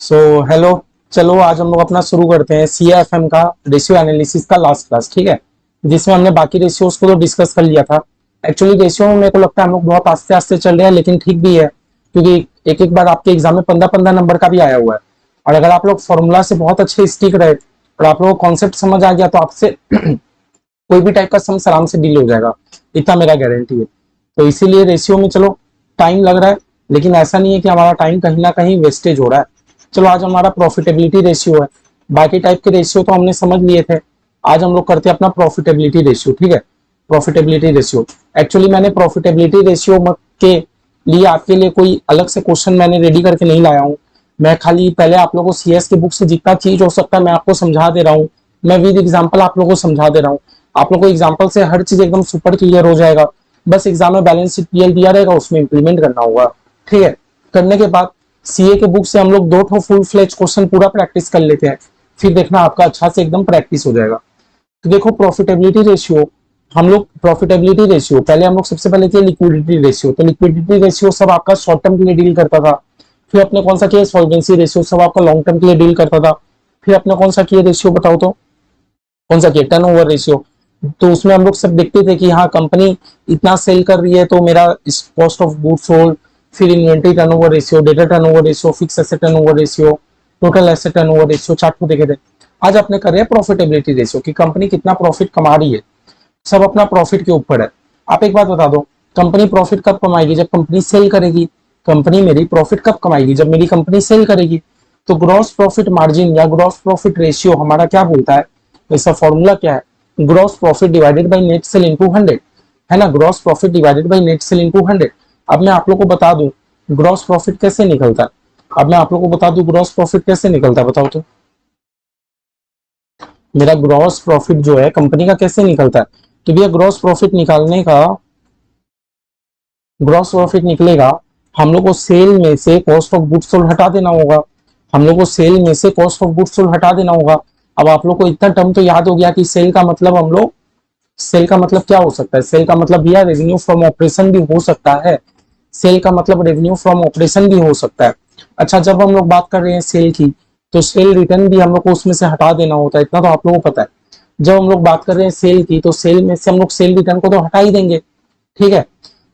So hello. चलो आज हम लोग अपना शुरू करते हैं CAFM का रेशियो एनालिसिस का लास्ट क्लास, ठीक है। जिसमें हमने बाकी रेशियोज को तो डिस्कस कर लिया था। एक्चुअली रेशियो में मेरे को लगता है हम लोग बहुत आस्ते आस्ते चल रहे हैं, लेकिन ठीक भी है क्योंकि एक एक बार आपके एग्जाम में 15-15 नंबर का भी आया हुआ है। और अगर आप लोग फॉर्मूला से बहुत अच्छे स्टिक रहे और आप लोगों को कॉन्सेप्ट समझ आ गया तो आपसे कोई भी टाइप का सम आराम से डील हो जाएगा, इतना मेरा गारंटी है। तो इसीलिए रेशियो में चलो टाइम लग रहा है, लेकिन ऐसा नहीं है कि हमारा टाइम कहीं ना कहीं वेस्टेज हो रहा है। चलो आज हमारा प्रॉफिटेबिलिटी रेशियो है। बाकी टाइप के रेशियो तो हमने समझ लिए थे। आज हम लोग करते हैं अपना प्रॉफिटेबिलिटी रेशियो, ठीक है। प्रॉफिटेबिलिटी रेशियो, एक्चुअली मैंने प्रॉफिटेबिलिटी रेशियो के लिए आपके लिए कोई अलग से क्वेश्चन मैंने रेडी करके नहीं लाया हूँ। मैं खाली पहले आप लोगों को CS की बुक से जितना चीज हो सकता है मैं आपको समझा दे रहा हूँ। मैं विद एग्जाम्पल आप लोगों को समझा दे रहा हूँ। आप लोगों को एग्जाम्पल से हर चीज एकदम सुपर क्लियर हो जाएगा। बस एग्जाम में बैलेंस शीट पीएल दिया रहेगा, उसमें इंप्लीमेंट करना होगा, ठीक है। करने के बाद CA के बुक से हम लोग 2 फुल फ्लेज क्वेश्चन पूरा प्रैक्टिस कर लेते हैं, फिर देखना आपका अच्छा से एकदम प्रैक्टिस हो जाएगा। तो देखो प्रॉफिटेबिलिटी रेशियो, हम लोग प्रॉफिटेबिलिटी रेशियो पहले हम लोग सबसे पहले किया लिक्विडिटी रेशियो। तो लिक्विडिटी रेशियो सब आपका शॉर्ट टर्म के लिए डील करता था। फिर अपने कौन सा किया सॉल्वेंसी रेशियो, सब आपका लॉन्ग टर्म के लिए डील करता था। फिर अपने कौन सा किया रेशियो बताओ तो, कौन सा किया टर्नओवर रेशियो। तो उसमें हम लोग सब देखते थे कि हाँ कंपनी इतना सेल कर रही है तो मेरा कॉस्ट ऑफ गुड्स सोल्ड, फिर inventory turnover ratio, data turnover ratio, fix asset turnover ratio, total asset turnover ratio, chart को देखे थे। आज अपने कर रहे हैं प्रॉफिटेबिलिटी रेशियो कि कंपनी कितना प्रॉफिट कमा रही है। सब अपना प्रॉफिट के ऊपर है। आप एक बात बता दो, कंपनी प्रॉफिट कब कमाएगी? जब कंपनी सेल करेगी। कंपनी मेरी प्रॉफिट कब कमाएगी? जब मेरी कंपनी सेल करेगी। तो ग्रॉस प्रॉफिट मार्जिन या ग्रॉस प्रॉफिट रेशियो हमारा क्या बोलता है? इसका फॉर्मूला क्या है? Gross profit divided by net cell into 100, है ना। Gross profit divided by net cell into 100। अब मैं आप लोग को बता दूं ग्रॉस प्रॉफिट कैसे निकलता है। अब मैं आप लोग को बता दूं ग्रॉस प्रॉफिट कैसे निकलता है, बताओ तो। मेरा ग्रॉस प्रॉफिट जो है कंपनी का कैसे निकलता है? तो भैया ग्रॉस प्रॉफिट निकालने का, ग्रॉस प्रॉफिट निकलेगा, हम लोग को सेल में से कॉस्ट ऑफ गुड्स सोल्ड हटा देना होगा। हम लोग को सेल में से कॉस्ट ऑफ गुड्स सोल्ड हटा देना होगा। अब आप लोग को इतना टर्म तो याद हो गया कि सेल का मतलब हम लोग, सेल का मतलब क्या हो सकता है? सेल का मतलब भैया रेवेन्यू फ्रॉम ऑपरेशन भी हो सकता है। सेल का मतलब रेवेन्यू फ्रॉम ऑपरेशन भी हो सकता है। अच्छा, जब हम लोग बात कर रहे हैं सेल की, तो सेल रिटर्न भी हम लोग को उसमें से हटा देना होता है, इतना तो आप लोगों को पता है। जब हम लोग बात कर रहे हैं सेल की, तो सेल में से हम लोग सेल रिटर्न को तो हटा ही देंगे, ठीक है।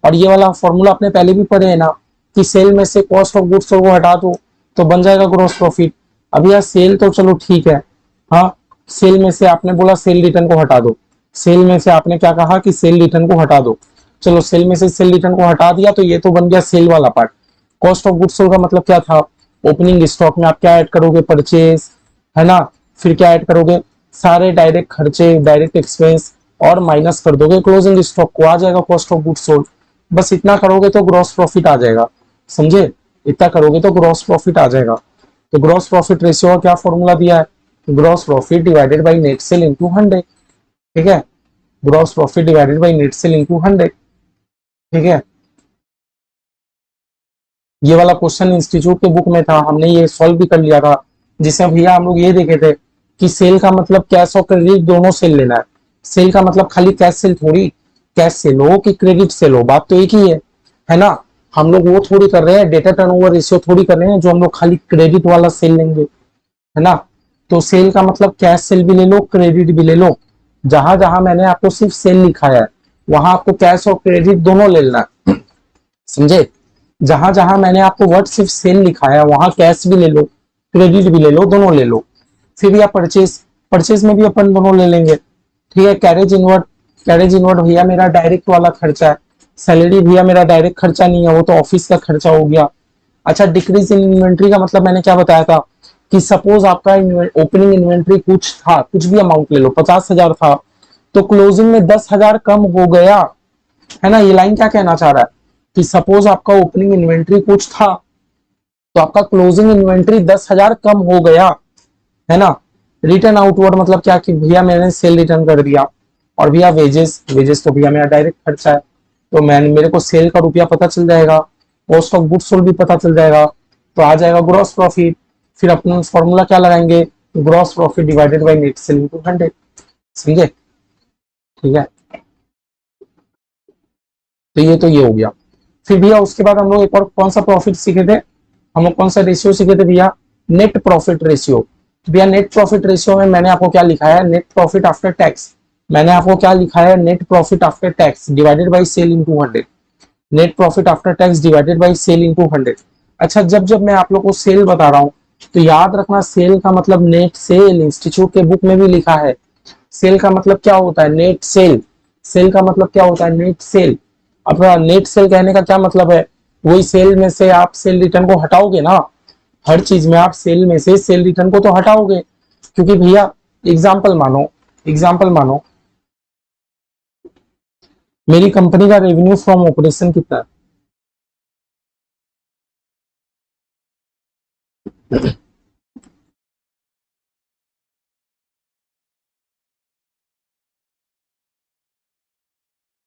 और ये वाला फॉर्मूला आपने पहले भी पढ़े है ना, कि सेल में से कॉस्ट ऑफ गुड्स को हटा दो तो बन जाएगा ग्रॉस प्रॉफिट। अब यार सेल तो चलो ठीक है, हाँ। सेल में से आपने बोला सेल रिटर्न को हटा दो। सेल में से आपने क्या कहा कि सेल रिटर्न को हटा दो। चलो सेल में से सेल रिटर्न को हटा दिया तो ये तो बन गया सेल वाला part. Cost of goods sold का मतलब क्या था? ओपनिंग स्टॉक में आप क्या ऐड करोगे? परचेज, है ना। फिर क्या ऐड करोगे? सारे डायरेक्ट खर्चे, डायरेक्ट एक्सपेंस, और माइनस कर दोगे क्लोजिंग स्टॉक को, आ जाएगा कॉस्ट ऑफ गुड्स सोल्ड। बस इतना करोगे तो ग्रॉस प्रॉफिट आ जाएगा, समझे। इतना करोगे तो ग्रॉस प्रॉफिट आ जाएगा। तो ग्रॉस प्रॉफिट रेशियो का क्या फॉर्मूला दिया है? Gross profit divided by net cell into 100, ठीक है। Gross profit divided by net cell into 100, ठीक है। ये वाला क्वेश्चन इंस्टीट्यूट के बुक में था, हमने ये सॉल्व भी कर लिया था। जिसमें भैया हम लोग ये देखे थे कि सेल का मतलब कैश और क्रेडिट दोनों सेल लेना है। सेल का मतलब खाली कैश सेल थोड़ी, कैश सेल हो कि क्रेडिट सेल हो, बात तो एक ही है ना। हम लोग वो थोड़ी कर रहे हैं, डेटा टर्नओवर रेशियो थोड़ी कर रहे हैं जो हम लोग खाली क्रेडिट वाला सेल लेंगे, है ना। तो सेल का मतलब कैश सेल भी ले लो, क्रेडिट भी ले लो। जहां जहां मैंने आपको सिर्फ सेल लिखाया है वहां आपको कैश और क्रेडिट दोनों ले लेना है, समझे। जहां जहां मैंने आपको वर्ड सिर्फ सेल लिखाया है वहां कैश भी ले लो, क्रेडिट भी ले लो, दोनों ले लो। फिर भैया परचेज, परचेज में भी अपन दोनों ले लेंगे, ठीक है। कैरेज इनवर्ट, कैरेज इनवर्ट भैया मेरा डायरेक्ट वाला खर्चा है। सैलरी भैया मेरा डायरेक्ट खर्चा नहीं है, वो तो ऑफिस का खर्चा हो गया। अच्छा, डिक्रीज इन इन्वेंट्री का मतलब मैंने क्या बताया था कि सपोज आपका ओपनिंग इन्वेंट्री कुछ था, कुछ भी अमाउंट ले लो, 50,000 था, तो क्लोजिंग में 10,000 कम हो गया, है ना। ये लाइन क्या कहना चाह रहा है कि सपोज आपका ओपनिंग इन्वेंट्री कुछ था तो आपका क्लोजिंग इन्वेंट्री 10,000 कम हो गया, है ना। रिटर्न आउटवर्ड मतलब क्या कि भैया मैंने सेल रिटर्न कर दिया। और भैया वेजेस, वेजेस तो भैया मेरा डायरेक्ट खर्चा है, तो मैंने मेरे को सेल का रुपया पता चल जाएगा, कॉस्ट ऑफ गुड्स सोल्ड भी पता चल जाएगा, तो आ जाएगा ग्रॉस प्रॉफिट। फिर अपना फॉर्मूला क्या लगाएंगे? Gross profit divided by net cell into 100, समझे, ठीक है। तो ये हो गया। फिर भैया उसके बाद हम लोग एक और कौन सा प्रॉफिट सीखे थे? हम लोग कौन सा रेशियो सीखे थे भैया? Net profit ratio. तो भैया नेट प्रॉफिट रेशियो में मैंने आपको क्या लिखा है, नेट प्रॉफिट आफ्टर टैक्स। मैंने आपको क्या लिखा है, net profit after tax divided by sale into 100। Net profit after tax divided by sale into 100। अच्छा, जब जब मैं आप लोग को सेल बता रहा हूँ तो याद रखना, सेल का मतलब नेट सेल, इंस्टीट्यूट के बुक में भी लिखा है। सेल का मतलब क्या होता है, नेट सेल। सेल का मतलब क्या होता है, नेट सेल। अपना नेट सेल कहने का क्या मतलब है, वही सेल में से आप सेल रिटर्न को हटाओगे ना। हर चीज में आप सेल में से सेल रिटर्न को तो हटाओगे, क्योंकि भैया एग्जाम्पल मानो मेरी कंपनी का रेवेन्यू फ्रॉम ऑपरेशन कितना है,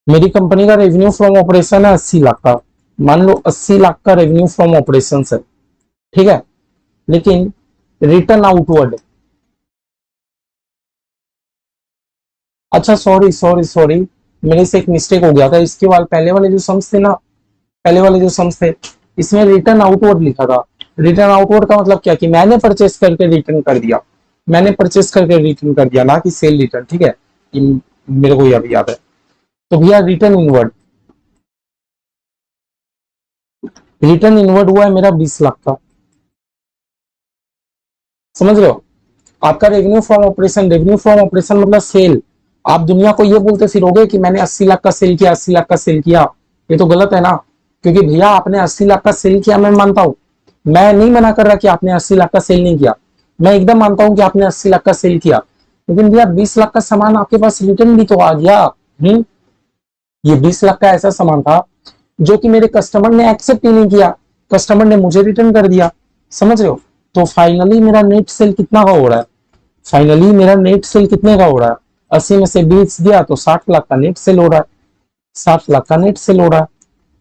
मेरी कंपनी का रेवेन्यू फ्रॉम ऑपरेशन है 80 लाख का। मान लो 80 लाख का रेवेन्यू फ्रॉम ऑपरेशन है, ठीक है। लेकिन रिटर्न आउटवर्ड, अच्छा सॉरी, मेरे से एक मिस्टेक हो गया था। इसके बाद पहले वाले जो सम्स थे ना, पहले वाले जो सम्स थे, इसमें रिटर्न आउटवर्ड लिखा था। रिटर्न आउटवर्ड का मतलब क्या कि मैंने परचेस करके रिटर्न कर दिया, मैंने परचेस करके रिटर्न कर दिया, ना कि सेल रिटर्न, ठीक है। मेरे को अभी याद है। तो भैया रिटर्न इनवर्ड हुआ है मेरा 20 लाख का, समझ रहे हो। आपका रेवेन्यू फ्रॉम ऑपरेशन मतलब सेल। आप दुनिया को ये बोलते फिरोगे कि मैंने 80 लाख का सेल किया, 80 लाख का सेल किया, ये तो गलत है ना। क्योंकि भैया आपने 80 लाख का सेल किया, मैं मानता हूं, मैं नहीं मना कर रहा कि आपने 80 लाख का सेल नहीं किया, मैं एकदम मानता हूं कि आपने 80 लाख का सेल किया। लेकिन भैया 20 लाख का सामान आपके पास रिटर्न भी तो आ गया। ये 20 लाख का ऐसा सामान था जो कि मेरे कस्टमर ने एक्सेप्ट ही नहीं किया, कस्टमर ने मुझे रिटर्न कर दिया, समझ रहे हो। तो फाइनली मेरा नेट सेल कितना का हो रहा है, फाइनली मेरा नेट सेल कितने का हो रहा है, 80 में से 20 दिया तो 60 लाख का नेट सेल हो रहा है, 60 लाख का नेट सेल हो रहा है।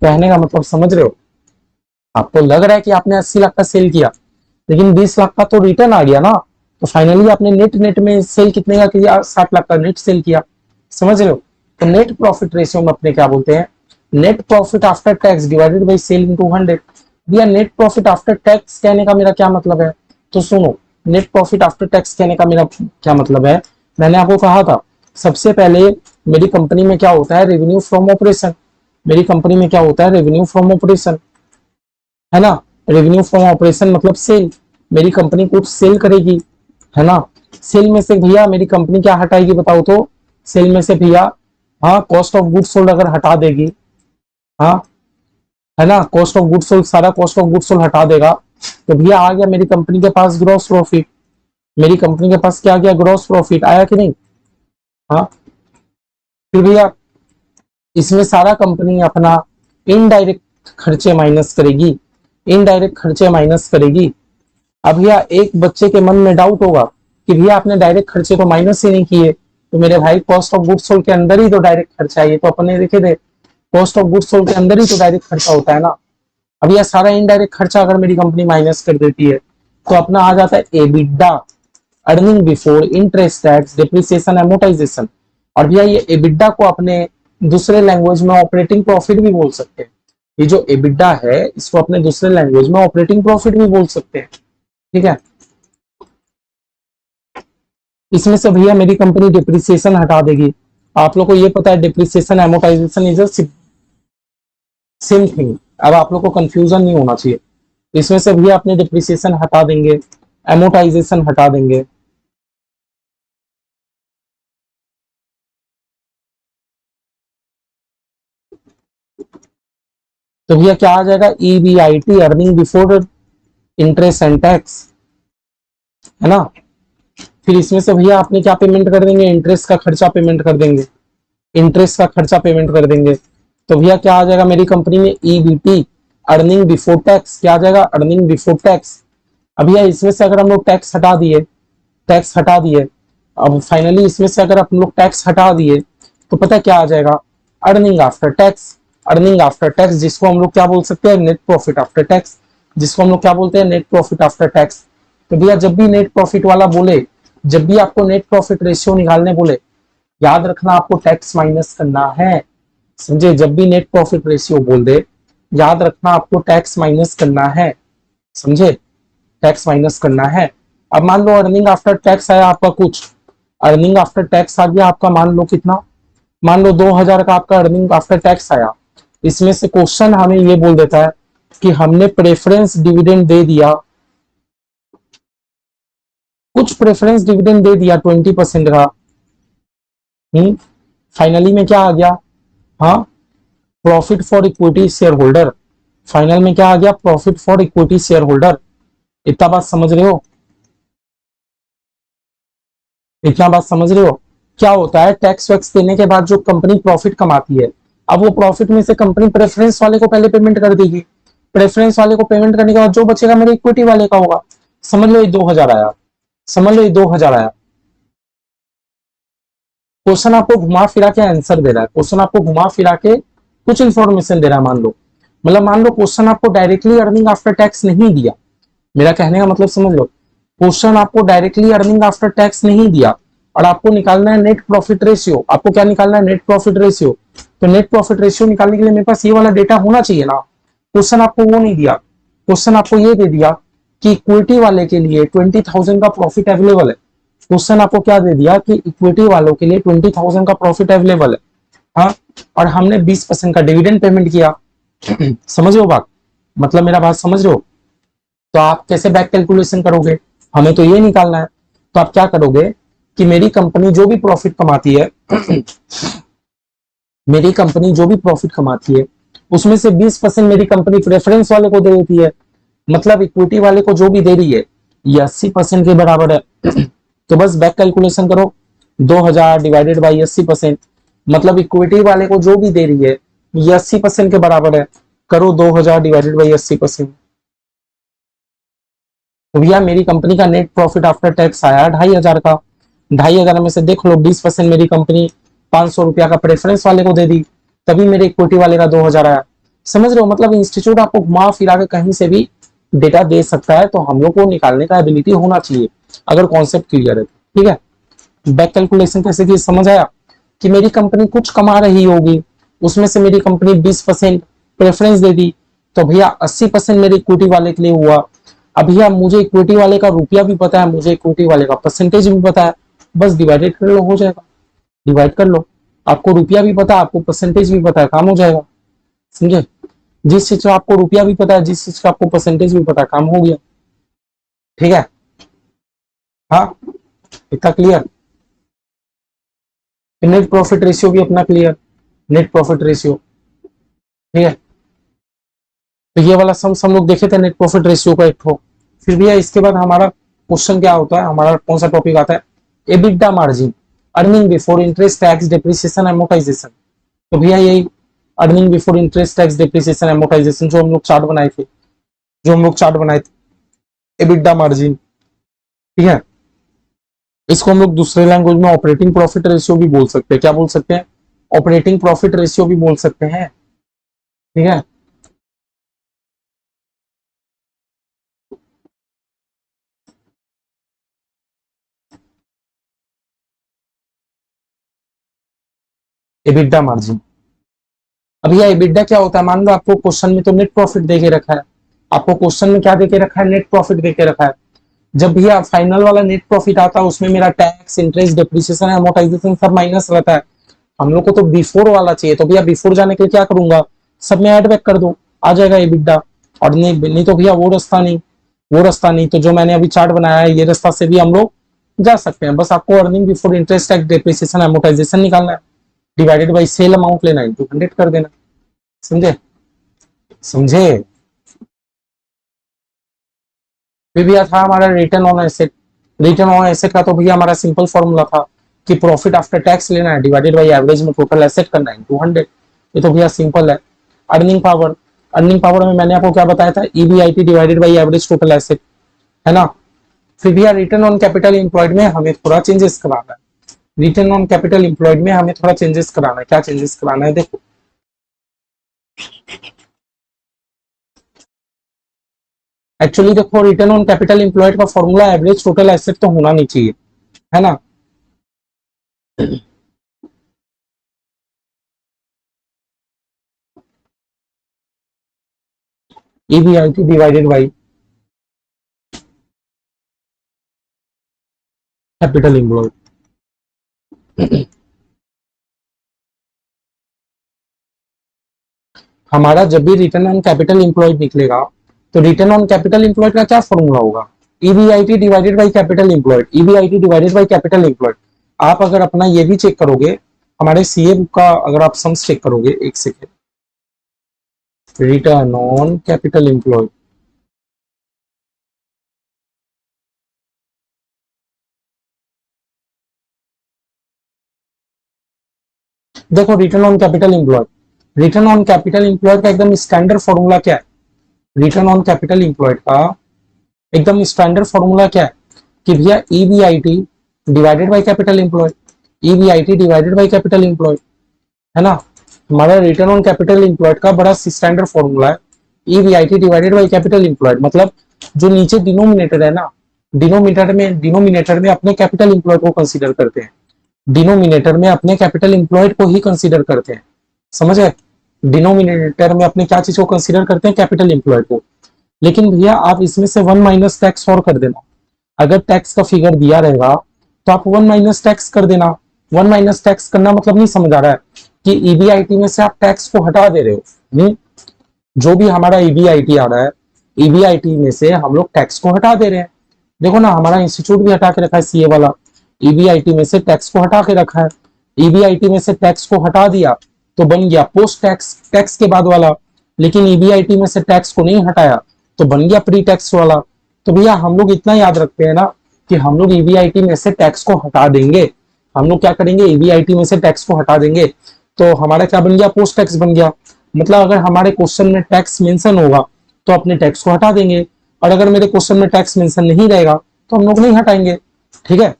कहने का मतलब समझ रहे हो। आपको लग रहा है कि आपने 80 लाख का सेल किया, लेकिन 20 लाख का तो रिटर्न आ गया ना। तो फाइनली आपने नेट नेट में सेल कितने का किया, 60 लाख का नेट सेल किया, समझ रहे हो। तो नेट प्रॉफिट रेशियो में अपने क्या बोलते हैं, net profit after tax divided by sale into 100। भैया नेट प्रॉफिट आफ्टर टैक्स कहने का मेरा क्या मतलब है, तो सुनो, नेट प्रॉफिट आफ्टर टैक्स कहने का मेरा क्या मतलब है। मैंने आपको कहा था सबसे पहले मेरी कंपनी में क्या होता है, रेवेन्यू फ्रॉम ऑपरेशन। मेरी कंपनी में क्या होता है, रेवेन्यू फ्रॉम ऑपरेशन, है ना। रेवेन्यू फ्रॉम ऑपरेशन मतलब सेल। मेरी कंपनी कुछ सेल करेगी, है ना। सेल में से भैया मेरी कंपनी क्या हटाएगी बताओ तो, सेल में से भैया, हाँ, कॉस्ट ऑफ गुड्स सोल्ड अगर हटा देगी, हाँ, है ना, कॉस्ट ऑफ गुड्स सोल्ड, सारा कॉस्ट ऑफ गुड्स सोल्ड हटा देगा, तो भैया आ गया मेरी कंपनी के पास ग्रॉस प्रॉफिट। मेरी कंपनी के पास क्या आ गया, ग्रॉस प्रॉफिट आया कि नहीं। हाँ, फिर भैया इसमें सारा कंपनी अपना इनडायरेक्ट खर्चे माइनस करेगी, इनडायरेक्ट खर्चे माइनस करेगी। अब भैया एक बच्चे के मन में डाउट होगा कि भैया आपने डायरेक्ट खर्चे तो माइनस ही नहीं किए, तो मेरे भाई कॉस्ट ऑफ गुड्स सोल्ड के अंदर ही तो डायरेक्ट खर्चा है, ये तो अपने देखे थे, कॉस्ट ऑफ गुड्स सोल्ड के अंदर ही तो डायरेक्ट खर्चा होता है ना। अब यह सारा इनडायरेक्ट खर्चा अगर मेरी कंपनी माइनस कर देती है तो अपना आ जाता है EBITDA, earning before interest tax depreciation amortisation. और भैया ये एबिडा को अपने दूसरे लैंग्वेज में ऑपरेटिंग प्रॉफिट भी बोल सकते हैं। ये जो एबिडा है इसको अपने दूसरे लैंग्वेज में ऑपरेटिंग प्रॉफिट भी बोल सकते हैं, ठीक है। इसमें से भैया मेरी कंपनी डिप्रिसिएशन हटा देगी। आप लोग को ये पता है depreciation amortisation is a same thing. अब आप लोग को कंफ्यूजन नहीं होना चाहिए। इसमें से भैया अपने डिप्रिसिएशन हटा देंगे, एमोटाइजेशन हटा देंगे। तो भैया क्या आ जाएगा, EBIT, earning before interest and tax, है ना। फिर इसमें से भैया आपने क्या पेमेंट कर देंगे, इंटरेस्ट का खर्चा पेमेंट कर देंगे, इंटरेस्ट का खर्चा पेमेंट कर देंगे। तो भैया क्या आ जाएगा मेरी कंपनी में, ईबीटी, अर्निंग बिफोर टैक्स, क्या आ जाएगा, अर्निंग बिफोर टैक्स। अब भैया इसमें से अगर हम लोग टैक्स हटा दिए, टैक्स हटा दिए, अब फाइनली इसमें से अगर हम लोग टैक्स हटा दिए तो पता है क्या आ जाएगा, earning after tax. Earning after tax जिसको हम लोग क्या बोल सकते हैं, नेट प्रॉफिट आफ्टर टैक्स, जिसको हम लोग क्या बोलते हैं, नेट प्रॉफिट आफ्टर टैक्स। तो भैया जब भी नेट प्रॉफिट वाला बोले, जब भी आपको नेट प्रॉफिट रेशियो निकालने बोले, याद रखना आपको टैक्स माइनस करना है, समझे। जब भी नेट प्रॉफिट रेशियो बोल दे, याद रखना आपको टैक्स माइनस करना है, समझे। टैक्स माइनस करना है। अब मान लो अर्निंग आफ्टर टैक्स आया आपका कुछ, अर्निंग आफ्टर टैक्स आ गया आपका, मान लो कितना, मान लो 2000 का आपका अर्निंग आफ्टर टैक्स आया। इसमें से क्वेश्चन हमें ये बोल देता है कि हमने प्रेफरेंस डिविडेंड दे दिया, कुछ प्रेफरेंस डिविडेंड दे दिया 20% का। फाइनली में क्या आ गया, हाँ, profit for equity share holder. Final में क्या आ गया, profit for equity share holder. इतना बात समझ रहे हो, इतना बात समझ रहे हो। क्या होता है, टैक्स वैक्स देने के बाद जो कंपनी प्रॉफिट कमाती है, अब वो प्रॉफिट में से कंपनी प्रेफरेंस वाले को पहले पेमेंट कर देगी। प्रेफरेंस वाले को पेमेंट करने के बाद जो बचेगा मेरे इक्विटी वाले का होगा। समझ लो ये 2000 आया, समझ लो ये 2000 आया। क्वेश्चन आपको घुमा फिरा के आंसर दे रहा है, क्वेश्चन आपको घुमा फिरा के कुछ इंफॉर्मेशन दे रहा है। मान लो, मतलब मान लो क्वेश्चन आपको डायरेक्टली अर्निंग आफ्टर टैक्स नहीं दिया, मेरा कहने का मतलब समझ लो, क्वेश्चन आपको डायरेक्टली अर्निंग आफ्टर टैक्स नहीं दिया और आपको निकालना है नेट प्रॉफिट रेशियो। आपको क्या निकालना है, नेट प्रॉफिट रेशियो। तो नेट प्रॉफिट रेशियो निकालने के लिए मेरे पास ये वाला डेटा होना चाहिए ना। क्वेश्चन आपको वो नहीं दिया, क्वेश्चन आपको ये दे दिया कि इक्विटी वाले के लिए 20,000 का प्रॉफिट अवेलेबल है। क्वेश्चन आपको क्या दे दिया कि इक्विटी वालों के लिए 20,000 का प्रॉफिट अवेलेबल है, हाँ, और हमने 20% का डिविडेंड पेमेंट किया। समझ रहे हो बात, मतलब मेरा बात समझ रहे हो। तो आप कैसे बैक कैलकुलेशन करोगे, हमें तो ये निकालना है। तो आप क्या करोगे कि मेरी कंपनी जो भी प्रॉफिट कमाती है मेरी कंपनी जो भी प्रॉफिट कमाती है उसमें से 20% मेरी कंपनी प्रेफरेंस वाले को दे देती है, मतलब इक्विटी वाले को जो भी दे रही है ये 80% के बराबर है। तो बस बैक कैलकुलेशन करो, 2000 डिवाइडेड बाई 80%, मतलब इक्विटी वाले को जो भी दे रही है ये 80% के बराबर है। करो 2000 डिवाइडेड बाई 80%। तो भैया मेरी कंपनी का नेट प्रॉफिट आफ्टर टैक्स आया 2500 का। 2500 में से देख लो 20% मेरी कंपनी 500 रुपया का प्रेफरेंस वाले को दे दी, तभी मेरे इक्विटी वाले का 2000 आया। समझ रहे हो, मतलब इंस्टीट्यूट आपको घुमा फिरा के कहीं से भी डेटा दे सकता है, तो हम लोग को निकालने का एबिलिटी होना चाहिए अगर कॉन्सेप्ट क्लियर है। ठीक है, बैक कैलकुलेशन कैसे की समझ आया कि मेरी कंपनी कुछ कमा रही होगी, उसमें से मेरी कंपनी 20% प्रेफरेंस दे दी, तो भैया 80% मेरे इक्विटी वाले के लिए हुआ। अब भैया मुझे इक्विटी वाले का रुपया भी पता है, मुझे इक्विटी वाले का परसेंटेज भी पता है, बस डिवाइडेड कर लो, हो जाएगा। डिवाइड कर लो, आपको रुपया भी पता है, आपको परसेंटेज भी पता है, काम हो जाएगा। समझे, जिस चीज का आपको रुपया भी पता है, जिस चीज का आपको परसेंटेज भी पता है, काम हो गया। ठीक है, हाँ, इतना क्लियर। नेट प्रॉफिट रेशियो भी अपना क्लियर, नेट प्रॉफिट रेशियो। ठीक है, तो ये वाला सम लोग देखे थे नेट प्रॉफिट रेशियो का एक ठो। फिर भैया इसके बाद हमारा क्वेश्चन क्या होता है, हमारा कौन सा टॉपिक आता है, EBITDA margin, earning before interest tax depreciation amortisation. तो भैया यही earning before interest tax depreciation amortisation जो हम लोग चार्ट बनाए थे, जो हम लोग चार्ट बनाए थे, एबिटा मार्जिन। ठीक है, इसको हम लोग दूसरे लैंग्वेज में ऑपरेटिंग प्रॉफिट रेशियो भी बोल सकते हैं। क्या बोल सकते हैं, ऑपरेटिंग प्रॉफिट रेशियो भी बोल सकते हैं। ठीक है, एबिटा मार्जिन। अब यह एबिटा क्या होता है, मान लो आपको क्वेश्चन में तो नेट प्रॉफिट देके रखा है, आपको क्वेश्चन में क्या देके रखा है, नेट प्रॉफिट देके रखा है। जब भैया फाइनल वाला नेट प्रॉफिट आता है उसमें मेरा टैक्स इंटरेस्ट डेप्रिसिएशन एमोर्टाइजेशन सब माइनस रहता है। हम लोग को तो बिफोर वाला चाहिए, तो भैया बिफोर जाने के लिए क्या करूंगा, सब में ऐड बैक कर दो, आ जाएगा एबिटा। और नहीं तो भैया वो रास्ता नहीं, वो रास्ता नहीं, तो जो मैंने अभी चार्ट बनाया है ये रास्ता से भी हम लोग जा सकते हैं। बस आपको earning before interest tax depreciation amortisation निकालना है, डिवाइडेड बाई सेल अमाउंट लेना है, 200 कर देना। समझे, समझे। फिर भैया था हमारा return on asset. Return on asset का तो भैया हमारा सिंपल फॉर्मूला था कि प्रॉफिट आफ्टर टैक्स लेना है डिवाइडेड बाई एवरेज में टोटल एसेट करना है 200। ये तो भैया सिंपल है। अर्निंग पावर, अर्निंग पावर में मैंने आपको क्या बताया था, EBIT divided by average total asset, है ना। फिर भैया रिटर्न ऑन कैपिटल इंप्लॉयड में हमें थोड़ा चेंजेस कराना है, रिटर्न ऑन कैपिटल इंप्लॉयड में हमें थोड़ा चेंजेस कराना है। क्या चेंजेस कराना है, देखो, एक्चुअली देखो रिटर्न ऑन कैपिटल इंप्लॉयड का फॉर्मूला एवरेज टोटल एसेट तो होना नहीं चाहिए, है ना। EBIT divided by capital employed. हमारा जब भी रिटर्न ऑन कैपिटल एम्प्लॉयड निकलेगा तो रिटर्न ऑन कैपिटल एम्प्लॉयड का क्या फॉर्मूला होगा? EBIT divided by capital employed, EBIT divided by capital employed. आप अगर अपना ये भी चेक करोगे, हमारे सीए बुक का अगर आप सम्स चेक करोगे, एक second, return on capital employed, देखो return on capital employed, return on capital employed का एकदम स्टैंडर्ड फॉर्मूला क्या है? रिटर्न ऑन कैपिटल एम्प्लॉयड का एकदम स्टैंडर्ड फॉर्मूला क्या है कि भैया EBIT divided by capital employed, EBIT divided by capital employed, है ना। हमारा रिटर्न ऑन कैपिटल एम्प्लॉयड का बड़ा स्टैंडर्ड फॉर्मूला है EBIT divided by capital employed. मतलब जो नीचे डिनोमिनेटर है ना, डिनोमिनेटर में अपने कैपिटल एम्प्लॉयड को कंसीडर करते हैं, डिनोमिनेटर में अपने कैपिटल एम्प्लॉयड को ही कंसीडर करते हैं, समझ गए। डिनोमिनेटर में अपने क्या चीज को कंसीडर करते हैं? कैपिटल एम्प्लॉयड को। लेकिन भैया आप इसमें से 1 माइनस टैक्स और कर देना, अगर टैक्स का फिगर दिया रहेगा तो आप 1 माइनस टैक्स कर देना। 1 माइनस टैक्स करना मतलब नहीं समझ आ रहा है कि ईबीआईटी में से आप टैक्स को हटा दे रहे हो। जो भी हमारा ईबीआईटी आ रहा है, ईबीआईटी में से हम लोग टैक्स को हटा दे रहे हैं। देखो ना, हमारा इंस्टीट्यूट भी हटा के रखा है सीए वाला, ईबीआईटी में से टैक्स को हटा के रखा है। ईबीआईटी में से टैक्स को हटा दिया तो बन गया पोस्ट टैक्स, टैक्स के बाद वाला। लेकिन ईबीआईटी में से टैक्स को नहीं हटाया तो बन गया प्री टैक्स वाला। तो भैया हम लोग इतना याद रखते हैं ना कि हम लोग ईबीआईटी में से टैक्स को हटा देंगे। हम लोग क्या करेंगे? ईबीआईटी में से टैक्स को हटा देंगे तो हमारा क्या बन गया? पोस्ट टैक्स बन गया। मतलब अगर हमारे क्वेश्चन में टैक्स मेंशन होगा तो अपने टैक्स को हटा देंगे, और अगर मेरे क्वेश्चन में टैक्स मेंशन नहीं रहेगा तो हम लोग नहीं हटाएंगे, ठीक है।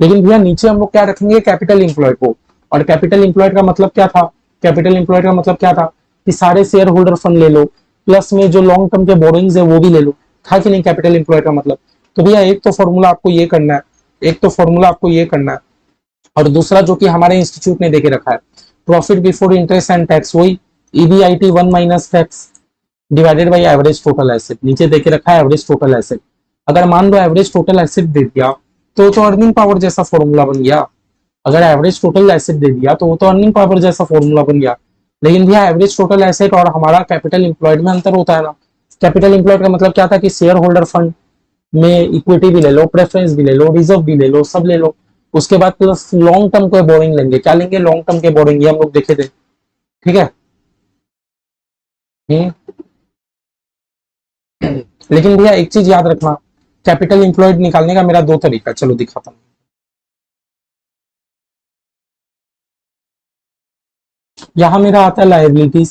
लेकिन भैया नीचे हम लोग क्या रखेंगे? कैपिटल एम्प्लॉयड को। और कैपिटल एम्प्लॉयड का मतलब क्या था? कैपिटल एम्प्लॉयड का मतलब क्या था कि सारे शेयर होल्डर फंड ले लो, प्लस में जो लॉन्ग टर्म के बोरिंग्स है वो भी ले लो, था कि नहीं कैपिटल एम्प्लॉयड का मतलब। तो भैया एक तो फॉर्मूला आपको ये करना है, एक तो फॉर्मूला आपको ये करना है, और दूसरा जो कि हमारे इंस्टीट्यूट ने देके रखा है, profit before interest and tax, वही EBIT 1 minus tax divided by average total asset. नीचे देके रखा है एवरेज टोटल एसेट। अगर मान लो एवरेज टोटल एसेट दे दिया तो अर्निंग पावर जैसा फॉर्मूला बन गया। अगर एवरेज टोटल एसेट दे दिया तो वो तो अर्निंग पावर जैसा फॉर्मूला बन गया। लेकिन भैया एवरेज टोटल एसेट और हमारा कैपिटल एम्प्लॉयड में अंतर होता है ना। कैपिटल एम्प्लॉयड का मतलब क्या था कि शेयर होल्डर फंड में इक्विटी भी ले लो, प्रेफरेंस भी ले लो, रिजर्व भी ले लो, सब ले लो। उसके बाद प्लस लॉन्ग टर्म को बोरिंग लेंगे। क्या लेंगे? लॉन्ग टर्म के बोरिंग, ये हम लोग देखे थे, ठीक है। लेकिन भैया एक चीज याद रखना, कैपिटल एम्प्लॉयड निकालने का मेरा दो तरीका, चलो दिखाता हूँ। यहां मेरा आता है लायबिलिटीज,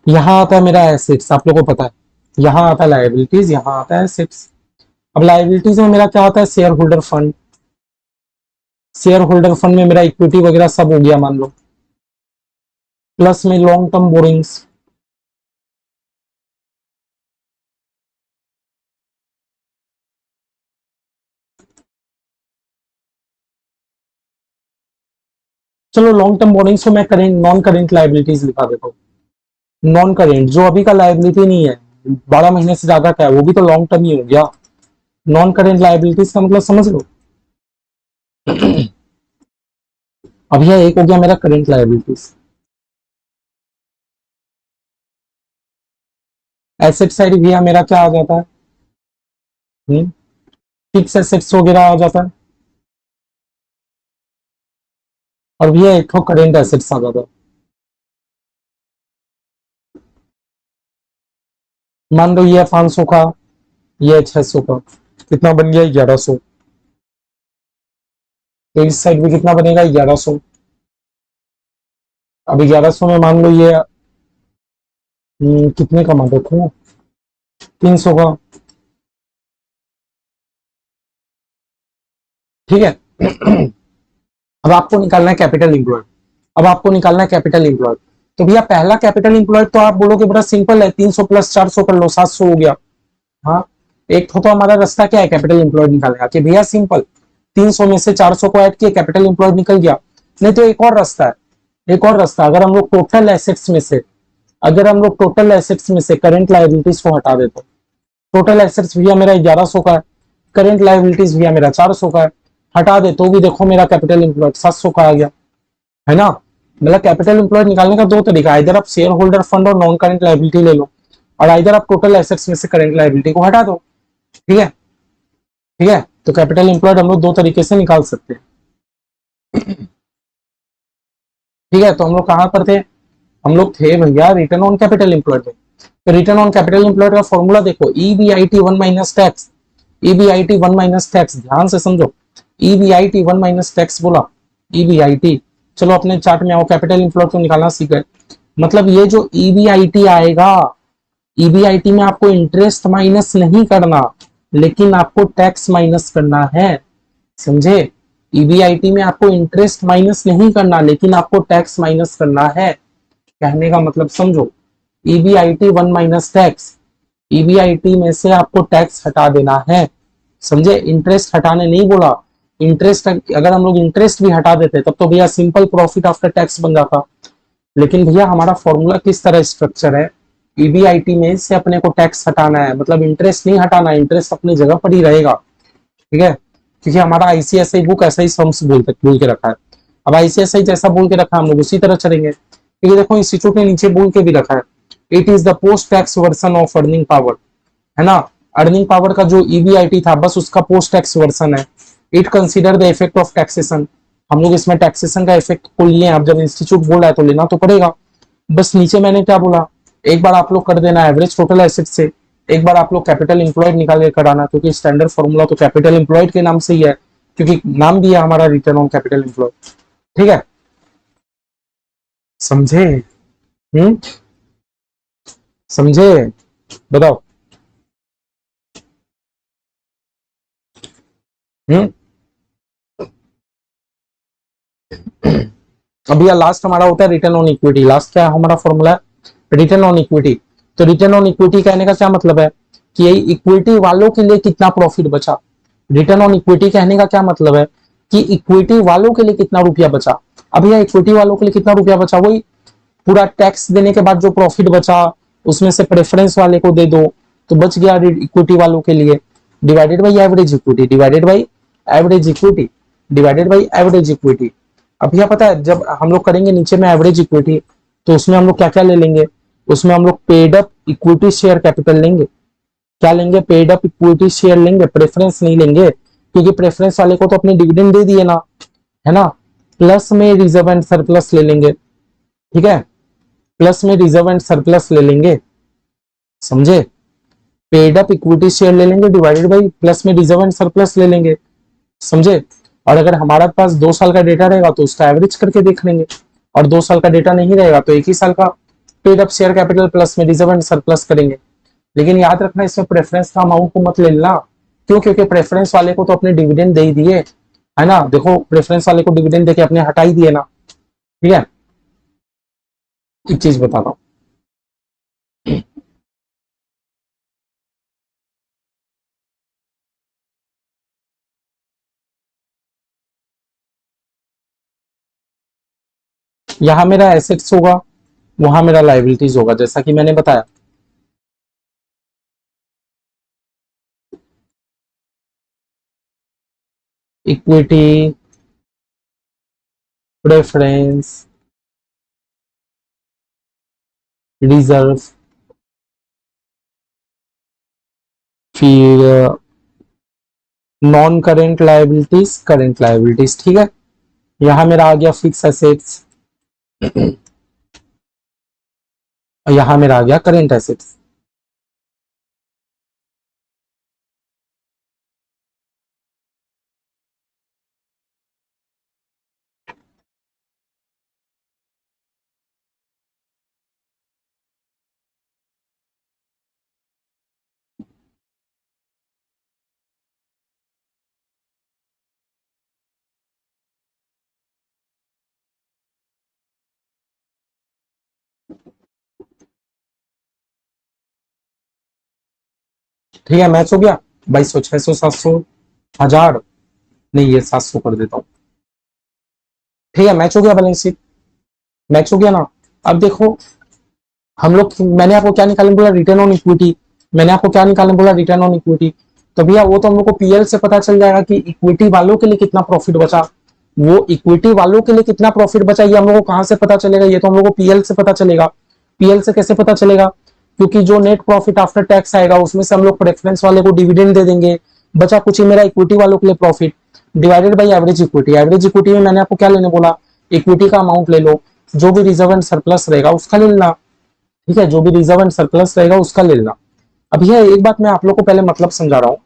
यहां आता है मेरा एसेट्स, आप लोगों को पता है। यहां आता है लायबिलिटीज, यहां आता है एसेट्स। अब लायबिलिटीज में मेरा क्या आता है? Share holder fund. Share holder fund में मेरा इक्विटी वगैरह सब हो गया मान लो, प्लस में लॉन्ग टर्म बोरिंग्स। चलो लॉन्ग टर्म बोरिंग्स को मैं करेंट नॉन करेंट लायबिलिटीज लिखा देता हूँ। नॉन करेंट जो अभी का लायबिलिटी नहीं है, 12 महीने से ज्यादा का है, वो भी तो लॉन्ग टर्म ही हो गया। नॉन करेंट लायबिलिटीज का मतलब समझ लो। अब यह एक हो गया मेरा करेंट लायबिलिटीज। एसेट साइड भी मेरा क्या आ जाता है? फिक्स एसेट्स वगैरह आ जाता है, और भैया एक तो करेंट एसेट्स आ जाता है। मान लो ये 500 का, ये 600 का, कितना बन गया? 1100। तो इस साइड भी कितना बनेगा? 1100। अब 1100 में मान लो ये कितने का मान रखू? 300 का, ठीक है। अब आपको निकालना है कैपिटल इंप्लॉयड। अब आपको निकालना है कैपिटल इंप्लॉयड। तो भैया पहला कैपिटल इंप्लॉयड तो आप बोलोगे बड़ा सिंपल है, 300 प्लस 400 कर लो, 700 हो गया। हाँ, एक तो हमारा रास्ता क्या है कैपिटल इंप्लॉयड निकालने का कि भैया सिंपल 300 में से 400 को ऐड किए, कैपिटल इंप्लॉयड निकल गया। नहीं तो एक और रास्ता है, एक और रास्ता, अगर हम लोग टोटल एसेट्स में से, अगर हम लोग टोटल एसेट्स में से करंट लायबिलिटीज को हटा देते, टोटल एसेट्स भैया मेरा 1100 का है, करेंट लायबिलिटीज भैया मेरा 400 का है, हटा दे तो भी देखो मेरा कैपिटल एम्प्लॉयड 700 का आ गया, है ना। मतलब कैपिटल एम्प्लॉयड निकालने का दो तरीका, इधर आप शेयर होल्डर फंड और नॉन करेंट लायबिलिटी ले लो, और इधर आप टोटल एसेट्स में से करेंट लायबिलिटी को हटा दो। ठीक है, ठीक है, तो कैपिटल एम्प्लॉयड हम लोग दो तरीके से निकाल सकते हैं। ठीक है, तो हम लोग कहां पर थे, हम लोग थे भैया रिटर्न ऑन कैपिटल एम्प्लॉयड में। तो रिटर्न ऑन कैपिटल एम्प्लॉयड का फॉर्मूला देखो, EBIT 1 minus tax, EBIT 1 minus tax, ध्यान से समझो, ईबीआईटी 1 माइनस टैक्स बोला, ईबीआईटी। चलो अपने चार्ट में आओ, कैपिटल एम्प्लॉयड को निकालना सीख गए। मतलब ये जो ईबीआईटी आएगा, ईबीआईटी में आपको इंटरेस्ट माइनस नहीं करना, लेकिन आपको टैक्स माइनस करना है, समझे। ईबीआईटी में आपको इंटरेस्ट माइनस नहीं करना, लेकिन आपको टैक्स माइनस करना है, कहने का मतलब समझो। ईबीआईटी 1 माइनस टैक्स, ईबीआईटी में से आपको टैक्स हटा देना है, समझे। इंटरेस्ट हटाने नहीं बोला, इंटरेस्ट अगर हम लोग इंटरेस्ट भी हटा देते तब तो भैया सिंपल प्रॉफिट आफ्टर टैक्स बन जाता। लेकिन भैया हमारा फॉर्मूला किस तरह स्ट्रक्चर है, ईबीआईटी में से अपने को टैक्स हटाना है, मतलब इंटरेस्ट नहीं हटाना, इंटरेस्ट अपनी जगह पर ही रहेगा। ठीक है, क्योंकि हमारा आईसीआईसीआई बुक ऐसा ही सम्स बोल के रखा है। अब आईसीआईसीआई जैसा बोल के रखा है हम लोग उसी तरह चलेंगे। क्योंकि देखो इंस्टीट्यूट ने नीचे बोल के भी रखा है, it is the post tax version of earning power, है ना। अर्निंग पावर का जो ईबीआईटी था बस उसका पोस्ट टैक्स वर्सन है। It consider the effect of taxation, हम लोग इसमें टैक्सेशन का इफेक्ट को लिए। अब जब इंस्टीट्यूट बोल रहा है तो लेना तो पड़ेगा। बस नीचे मैंने क्या बोला, एक बार आप लोग कर देना एवरेज टोटल एसेट से, एक बार आप लोग कैपिटल एम्प्लॉयड निकाल के कराना, क्योंकि स्टैंडर्ड फॉर्मूला तो कैपिटल एम्प्लॉयड के नाम से ही है, क्योंकि नाम भी है हमारा रिटर्न ऑन कैपिटल एम्प्लॉयड। ठीक है, समझे। हम्म, समझे, बताओ। हम्म, अब यह लास्ट हमारा होता है रिटर्न ऑन इक्विटी। लास्ट क्या है हमारा फॉर्मूला, रिटर्न ऑन इक्विटी। तो रिटर्न ऑन इक्विटी कहने का क्या मतलब है कि इक्विटी वालों के लिए कितना प्रॉफिट बचा। रिटर्न ऑन इक्विटी कहने का क्या मतलब है कि इक्विटी वालों के लिए कितना रुपया बचा। अब यह इक्विटी वालों के लिए कितना रुपया बचा, वही पूरा टैक्स देने के बाद जो प्रॉफिट बचा उसमें से प्रेफरेंस वाले को दे दो तो बच गया इक्विटी वालों के लिए, divided by average equity, divided by average equity, divided by average equity. अब यह पता है जब हम लोग करेंगे नीचे में एवरेज इक्विटी, तो उसमें हम लोग क्या क्या ले लेंगे, उसमें हम लोग paid up equity share capital लेंगे। क्या लेंगे, पेड अप इक्विटी शेयर लेंगे, प्रेफरेंस नहीं लेंगे, क्योंकि प्रेफरेंस वाले को तो अपने डिविडेंड दे दिए ना, है ना। प्लस में रिजर्व एंड सरप्लस ले लेंगे, ठीक है, प्लस में रिजर्व एंड सरप्लस ले लेंगे, समझे। पेड अप इक्विटी शेयर ले लेंगे डिवाइडेड बाई प्लस में रिजर्व एंड सरप्लस ले लेंगे, समझे। और अगर हमारे पास 2 साल का डेटा रहेगा तो उसका एवरेज करके देख लेंगे, और 2 साल का डेटा नहीं रहेगा तो 1 ही साल का paid up share capital plus में रिजर्व एंड सरप्लस करेंगे। लेकिन याद रखना इसमें प्रेफरेंस का अमाउंट को मत ले लेना, क्यों, क्योंकि प्रेफरेंस वाले को तो अपने डिविडेंड दे ही दिए, है ना। देखो प्रेफरेंस वाले को डिविडेंड देके अपने हटा ही दिए ना, ठीक है। एक चीज बताता हूँ, यहाँ मेरा एसेट्स होगा, वहां मेरा लाइबिलिटीज होगा, जैसा कि मैंने बताया। इक्विटी, प्रेफरेंस, रिजर्व, फिर non current liabilities, current liabilities, ठीक है। यहाँ मेरा आ गया फिक्स एसेट्स, यहाँ मेरा आ गया करेंट एसेट्स। ठीक है, मैच हो गया। 2200, 600, 700, 1000, नहीं ये 700 कर देता हूँ। ठीक है, मैच हो गया, बैलेंस शीट मैच हो गया ना। अब देखो हम लोग, मैंने आपको क्या निकालने बोला, रिटर्न ऑन इक्विटी। मैंने आपको क्या निकालने बोला, रिटर्न ऑन इक्विटी। तो भैया वो तो हम लोग को पीएल से पता चल जाएगा कि इक्विटी वालों के लिए कितना प्रॉफिट बचा। वो इक्विटी वालों के लिए कितना प्रॉफिट बचा ये हम लोग को कहां से पता चलेगा, ये तो हम लोग को पीएल से पता चलेगा। पीएल से कैसे पता चलेगा, क्योंकि जो नेट प्रॉफिट आफ्टर टैक्स आएगा उसमें से हम लोग प्रेफरेंस वाले को डिविडेंड दे देंगे, बचा कुछ ही मेरा इक्विटी वालों के लिए profit, divided by average equity. Average equity में मैंने आपको क्या लेने बोला, इक्विटी का अमाउंट ले लो, जो भी रिजर्व एंड सरप्लस रहेगा उसका ले लेना, ठीक है, जो भी रिजर्व एंड सरप्लस रहेगा उसका ले लेना। अब यह एक बात मैं आप लोग को पहले मतलब समझा रहा हूं,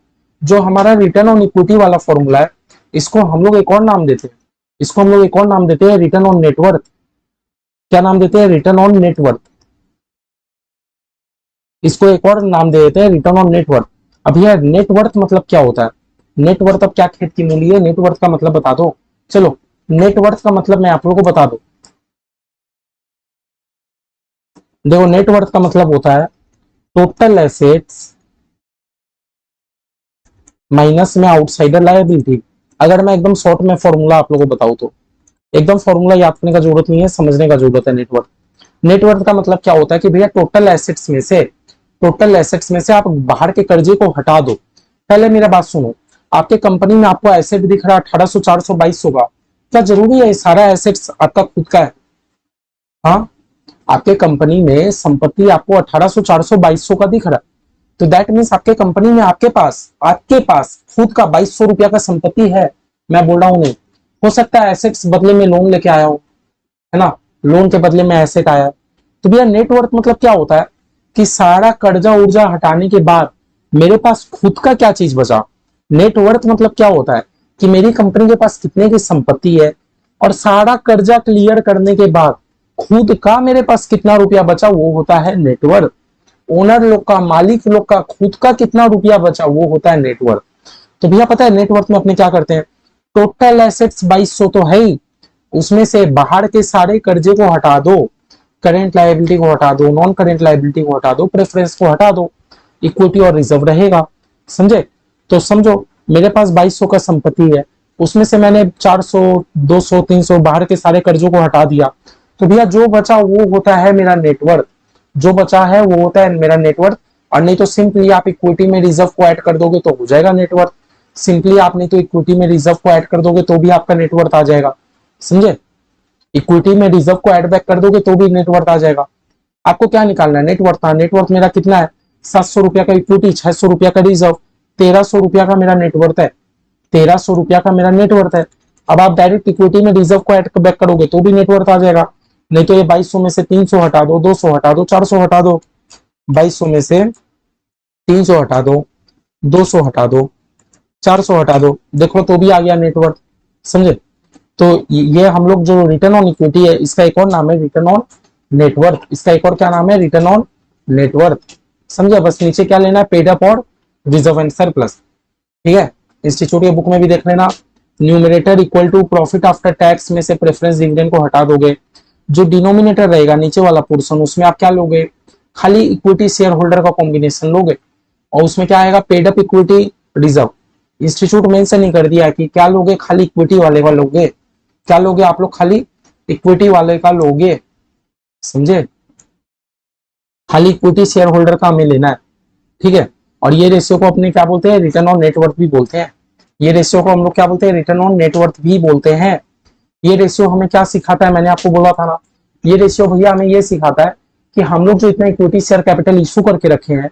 जो हमारा रिटर्न ऑन इक्विटी वाला फॉर्मूला है, इसको हम लोग एक और नाम देते हैं, इसको हम लोग एक और नाम देते हैं रिटर्न ऑन नेटवर्थ। क्या नाम देते हैं, रिटर्न ऑन नेटवर्थ। इसको एक और नाम दे देते हैं रिटर्न ऑन नेटवर्थ। अब यह नेटवर्थ मतलब क्या होता है, नेटवर्थ अब क्या खेत की मूली है, नेटवर्थ का मतलब बता दो। चलो नेटवर्थ का मतलब मैं आप लोगों को बता दूं। देखो नेटवर्थ का मतलब होता है टोटल एसेट्स माइनस में आउटसाइडर लायबिलिटी। अगर मैं एकदम शॉर्ट में फॉर्मूला आप लोगों को बताऊं तो, एकदम फॉर्मूला याद करने का जरूरत नहीं है, समझने का जरूरत है। नेटवर्थ, नेटवर्थ का मतलब क्या होता है कि भैया टोटल एसेट्स में से, टोटल एसेट्स में से आप बाहर के कर्जे को हटा दो। पहले मेरा बात सुनो, आपके कंपनी में आपको एसेट दिख रहा है 1800, 400, 2200 का, क्या जरूरी है सारा एसेट्स आपका खुद का है? हाँ, आपके कंपनी में संपत्ति आपको 1800, 400, 2200 का दिख रहा है, तो दैट मीन्स आपके कंपनी में आपके पास खुद का 2200 रुपया का संपत्ति है। मैं बोल रहा हूं नहीं, हो सकता है एसेट्स बदले में लोन लेके आया हो, है ना, लोन के बदले में एसेट आया। तो भैया नेटवर्थ मतलब क्या होता है कि सारा कर्जा उर्जा हटाने के बाद मेरे पास खुद का क्या चीज बचा। नेटवर्थ मतलब क्या होता है कि मेरी कंपनी के पास कितने की संपत्ति है और सारा कर्जा क्लियर करने के बाद खुद का मेरे पास कितना रुपया बचा, वो होता है नेटवर्थ। ओनर लोग का, मालिक लोग का खुद का कितना रुपया बचा, वो होता है नेटवर्थ। तो भैया पता है नेटवर्थ में अपने क्या करते हैं, टोटल एसेट्स 2200 तो है ही, उसमें से बाहर के सारे कर्जे को हटा दो, करेंट लायबिलिटी को हटा दो, नॉन करेंट लायबिलिटी को हटा दो, प्रेफरेंस को हटा दो, इक्विटी और रिजर्व रहेगा। समझे? तो समझो मेरे पास 2200 का संपत्ति है, उसमें से मैंने 400, 200, 300 बाहर के सारे कर्जों को हटा दिया, तो भैया जो बचा वो होता है मेरा नेटवर्थ। जो बचा है वो होता है मेरा नेटवर्थ। और नहीं तो सिंपली आप इक्विटी में रिजर्व को ऐड कर दोगे तो हो जाएगा नेटवर्थ। सिंपली आप नहीं तो इक्विटी में रिजर्व को ऐड कर दोगे तो भी आपका नेटवर्थ आ जाएगा। समझे? इक्विटी में रिजर्व को ऐड बैक कर दोगे तो भी नेटवर्थ आ जाएगा। आपको क्या निकालना है, नेटवर्थ। नेटवर्थ मेरा कितना है, 700 रुपया का इक्विटी, 600 रुपया का रिजर्व, 1300 रुपया का मेरा नेटवर्थ है, 1300 रुपया का मेरा नेटवर्थ है। अब आप डायरेक्ट इक्विटी में रिजर्व को ऐड बैक करोगे तो भी नेटवर्थ आ जाएगा। नहीं तो ये 2200 में से 300 हटा दो, 200 हटा दो, 400 हटा दो, 2200 में से 300 हटा दो, 200 हटा दो, 400 हटा दो, देखो तो भी आ गया नेटवर्थ। समझे? तो ये हम लोग जो रिटर्न ऑन इक्विटी है इसका एक और नाम है रिटर्न ऑन नेटवर्थ। इसका एक और क्या नाम है, रिटर्न ऑन नेटवर्थ। समझे? बस नीचे क्या लेना है, पेड अप और रिजर्व एंड सरप्लस। ठीक है, इंस्टीट्यूट के बुक में भी देख लेना। Numerator equal to profit after tax में से प्रेफरेंस डिविडेंड को हटा दोगे, जो डिनोमिनेटर रहेगा नीचे वाला पोर्शन उसमें आप क्या लोगे, खाली इक्विटी शेयर होल्डर का कॉम्बिनेशन लोगे, और उसमें क्या आएगा, paid up equity reserve. Institute mention नहीं कर दिया कि क्या लोगे, खाली इक्विटी वाले का लोगे। क्या लोगे आप लोग, खाली इक्विटी वाले का लोगे। समझे? खाली इक्विटी शेयर होल्डर का हमें लेना है। ठीक है, और ये रेशियो को अपने क्या बोलते हैं, रिटर्न ऑन नेटवर्थ भी बोलते हैं। ये रेशियो को हम लोग क्या बोलते हैं, रिटर्न ऑन नेटवर्थ भी बोलते हैं। ये रेशियो हमें क्या सिखाता है, मैंने आपको बोला था ना, ये रेशियो भैया हमें ये सिखाता है कि हम लोग जो इतना इक्विटी शेयर कैपिटल इशू करके रखे हैं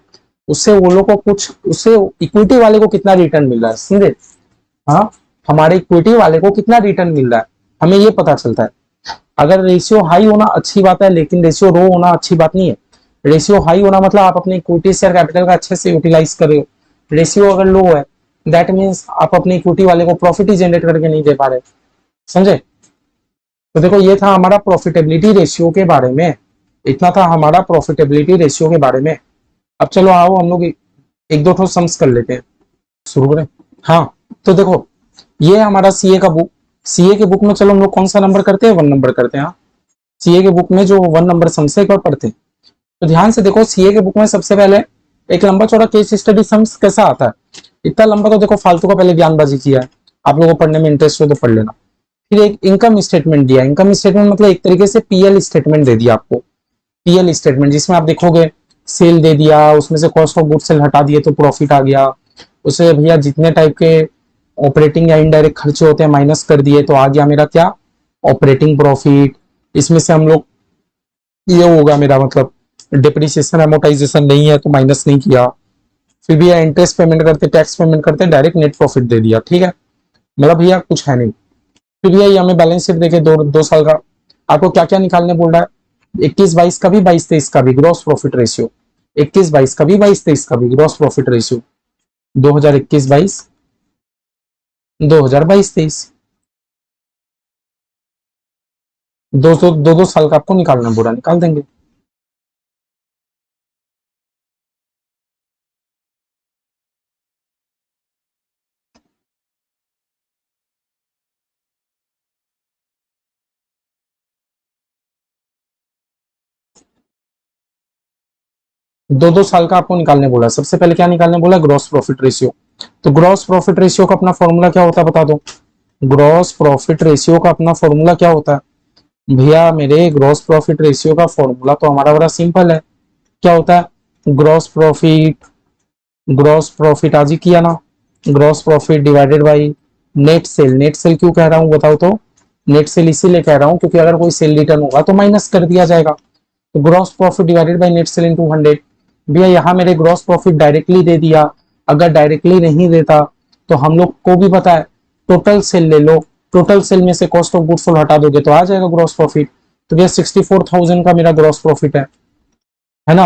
उससे वो लोग को कुछ, उससे इक्विटी वाले को कितना रिटर्न मिल रहा है। समझे? हाँ, हमारे इक्विटी वाले को कितना रिटर्न मिल रहा है हमें ये पता चलता है। अगर रेशियो हाई होना अच्छी बात है, लेकिन रेशियो लो होना अच्छी बात नहीं है। रेशियो हाई होना मतलब आप अपने इक्विटी शेयर कैपिटल का अच्छे से यूटिलाइज कर रहे हो। रेशियो अगर लो है दैट मीन्स आप अपने इक्विटी वाले को प्रॉफिट ही जनरेट करके नहीं दे पा रहे। समझे? तो देखो ये था हमारा प्रॉफिटेबिलिटी रेशियो के बारे में, इतना था हमारा प्रॉफिटेबिलिटी रेशियो के बारे में। अब चलो आओ हम लोग एक दो ठो सम्स कर लेते हैं, शुरू करें। हाँ, तो देखो ये हमारा सीए का बुक, सीए के बुक में चलो हम लोग कौन सा नंबर करते हैं, 1 नंबर करते हैं। हाँ, सीए के बुक में जो 1 नंबर सम्स है एक बार पढ़ते हैं। तो ध्यान से देखो, सीए के बुक में सबसे पहले एक लंबा चौड़ा केस स्टडी सम्स कैसा आता है। इतना लंबा तो देखो फालतू का पहले बयानबाजी किया है, आप लोगों को पढ़ने में इंटरेस्ट हो तो पढ़ लेना। फिर एक इनकम स्टेटमेंट दिया, इनकम स्टेटमेंट मतलब एक तरीके से पीएल स्टेटमेंट दे दिया आपको, पीएल स्टेटमेंट जिसमें आप देखोगे सेल दे दिया, उसमें से कॉस्ट ऑफ गुड्स सेल हटा दिए तो प्रॉफिट आ गया, उसे भैया जितने टाइप के ऑपरेटिंग या इनडायरेक्ट खर्चे होते हैं माइनस कर दिए, तो आ गया मेरा क्या, ऑपरेटिंग प्रॉफिट। इसमें से हम लोग, ये होगा मेरा मतलब डिप्रिसिएशन एमोटाइजेशन नहीं है तो माइनस नहीं किया, फिर भी इंटरेस्ट पेमेंट करते, टैक्स पेमेंट करते, डायरेक्ट नेट प्रॉफिट दे दिया। ठीक है, मतलब भैया कुछ है नहीं। फिर भैया ये हमें बैलेंस शीट देखे दो साल का, आपको क्या क्या निकालने बोल रहा है, 21-22 का भी, 22-23 का भी ग्रॉस प्रॉफिट रेशियो, 21-22 का भी, 22-23 का भी ग्रॉस प्रॉफिट रेशियो, 2021-22, 2022-23, दो साल का आपको निकालना बोला, निकाल देंगे। दो साल का आपको निकालने बोला। सबसे पहले क्या निकालने बोला, ग्रॉस प्रॉफिट रेशियो। तो ग्रॉस प्रॉफिट रेशियो का अपना फॉर्मूला क्या होता है बता दो। ग्रॉस प्रॉफिट रेशियो का अपना फॉर्मूला क्या होता है भैया मेरे, ग्रॉस प्रॉफिट रेशियो का फॉर्मूला तो हमारा बड़ा सिंपल है। क्या होता है, ग्रॉस प्रॉफिट आज ही किया ना, gross profit divided by net cell. Net cell क्यों कह रहा हूं बताओ तो, नेट सेल इसीलिए कह रहा हूं क्योंकि अगर कोई सेल रिटर्न होगा तो माइनस कर दिया जाएगा। तो gross profit divided by net cell into 100। भैया यहाँ मेरे ग्रॉस प्रॉफिट डायरेक्टली दे दिया, अगर डायरेक्टली नहीं देता तो हम लोग को भी पता है, टोटल सेल ले लो, टोटल सेल में से कॉस्ट ऑफ गुड्स सोल्ड हटा दोगे तो आ जाएगा ग्रॉस प्रॉफिट। तो भैया 64,000 का मेरा ग्रॉस प्रॉफिट है ना।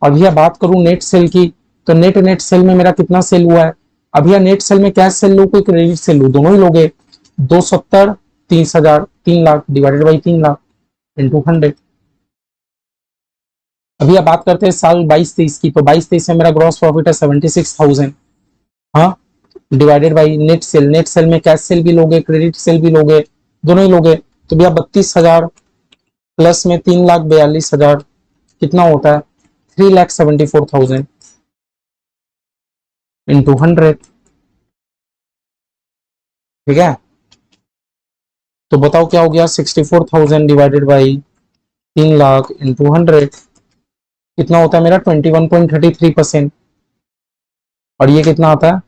अब भैया बात करूं नेट सेल की, तो नेट सेल में मेरा कितना सेल हुआ है। अब भैया नेट सेल में कैश सेल लो कोई क्रेडिट सेल लो, दोनों ही लोगे। 270, 30,000, 3 lakh divided by 3 lakh into 100। अभी आप बात करते हैं साल 22-23 की, तो 22-23 में मेरा ग्रॉस प्रॉफिट है 76,000। हाँ, divided by net cell. Net cell में कैश सेल भी लोगे, क्रेडिट सेल भी लोगे, दोनों ही लोगे। तो भैया 32,000 प्लस में 3,42,000 कितना होता है, 3,74,000 इंटू 100। ठीक है, तो बताओ क्या हो गया, 64,000 डिवाइडेड बाई 3 लाख इंटू 100 कितना होता है मेरा, 21.33%। और ये कितना आता है,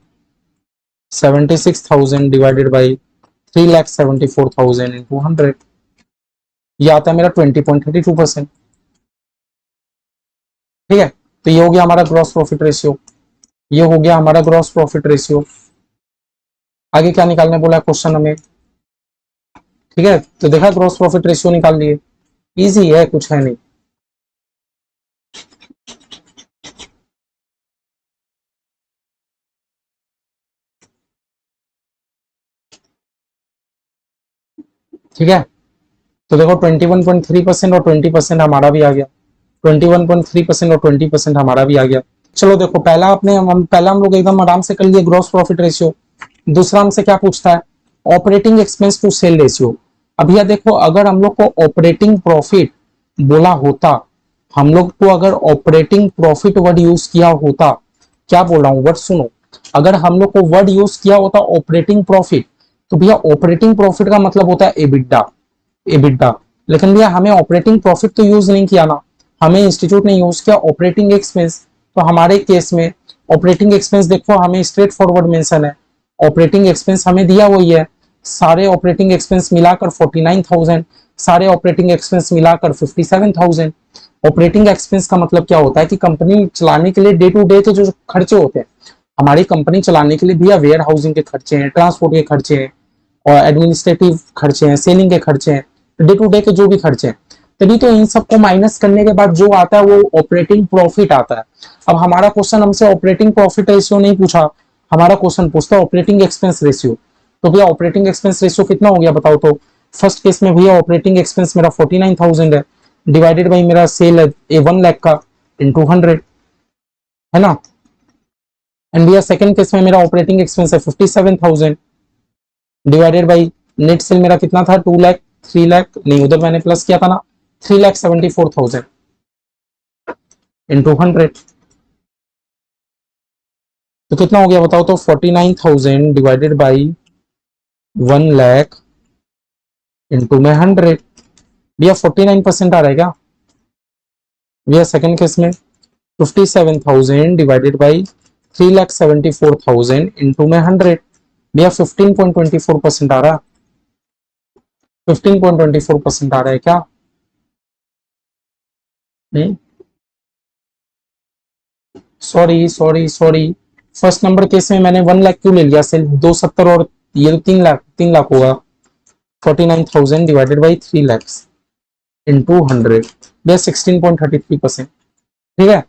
76,000 डिवाइडेड बाई 3,74,000 इंटू 100, ये आता है मेरा 20.32%। ठीक है, तो ये हो गया हमारा ग्रॉस प्रॉफिट रेशियो, ये हो गया हमारा ग्रॉस प्रॉफिट रेशियो। आगे क्या निकालने बोला क्वेश्चन हमें। ठीक है, तो देखा ग्रॉस प्रॉफिट रेशियो निकाल लिए, इजी है, कुछ है नहीं। ठीक है, तो देखो 21.3% और 20% हमारा भी आ गया, 21.3% और 20% हमारा भी आ गया। चलो देखो, पहला हम लोग एकदम आराम से कर लिए ग्रॉस प्रॉफिट रेशियो। दूसरा हमसे क्या पूछता है, operating expense to sale ratio. अब यह देखो, अगर हम लोग को ऑपरेटिंग प्रॉफिट बोला होता, हम लोग को अगर ऑपरेटिंग प्रॉफिट वर्ड यूज किया होता, क्या बोल रहा हूं वर्ड सुनो, अगर हम लोग को वर्ड यूज किया होता ऑपरेटिंग प्रॉफिट, तो भैया ऑपरेटिंग प्रॉफिट का मतलब होता है एबिडा, एबिडा। लेकिन भैया हमें ऑपरेटिंग प्रॉफिट तो यूज नहीं किया ना, हमें इंस्टीट्यूट ने यूज किया ऑपरेटिंग एक्सपेंस। तो हमारे केस में ऑपरेटिंग एक्सपेंस देखो हमें स्ट्रेट फॉरवर्ड मेंशन है, ऑपरेटिंग एक्सपेंस हमें दिया वही है, सारे ऑपरेटिंग एक्सपेंस मिलाकर 49,000, सारे ऑपरेटिंग एक्सपेंस मिलाकर 57,000। ऑपरेटिंग एक्सपेंस का मतलब क्या होता है कि कंपनी चलाने के लिए डे टू डे के जो खर्चे होते हैं, हमारी कंपनी चलाने के लिए भैया वेयर हाउसिंग के खर्चे हैं, ट्रांसपोर्ट के खर्चे हैं, और एडमिनिस्ट्रेटिव खर्चे हैं, सेलिंग के खर्चे हैं, डे टू डे के जो भी खर्चे हैं, तभी तो इन सबको माइनस करने के बाद जो आता है वो ऑपरेटिंग प्रॉफिट आता है। अब हमारा क्वेश्चन हमसे ऑपरेटिंग प्रॉफिट रेशियो नहीं पूछा, हमारा क्वेश्चन पूछता है ऑपरेटिंग एक्सपेंस रेशियो। तो भैया ऑपरेटिंग एक्सपेंस रेशियो कितना हो गया बताओ तो। फर्स्ट केस में भैया ऑपरेटिंग एक्सपेंस मेरा 49,000 है, डिवाइडेड बाई मेरा सेल है 1 लाख का इंटू 100, है ना। एंड भैया सेकंड केस में मेरा ऑपरेटिंग एक्सपेंस है 57,000 डिवाइडेड बाई नेट सेल मेरा कितना था 2 लाख, 3 लाख नहीं, उधर मैंने प्लस किया था ना, 3,74,000 इंटू 100। तो कितना हो गया बताओ तो, 49,000 डिवाइडेड बाई 1 लाख इंटू में 100। भैया 49% आ रहा है क्या भैया। सेकंड केस में 57,000 डिवाइडेड बाई 3,74,000 इंटू में 100, भैया 15.24% आ रहा है। 15.24% आ रहा है क्या? नहीं, sorry sorry sorry, first number case में मैंने 1 लाख क्यों ले लिया? सिर्फ 270 और ये तो 3 लाख, 3 लाख होगा। 49,000 डिवाइडेड बाई 3 lakhs इंटू 100, भैया 16.33%। ठीक है,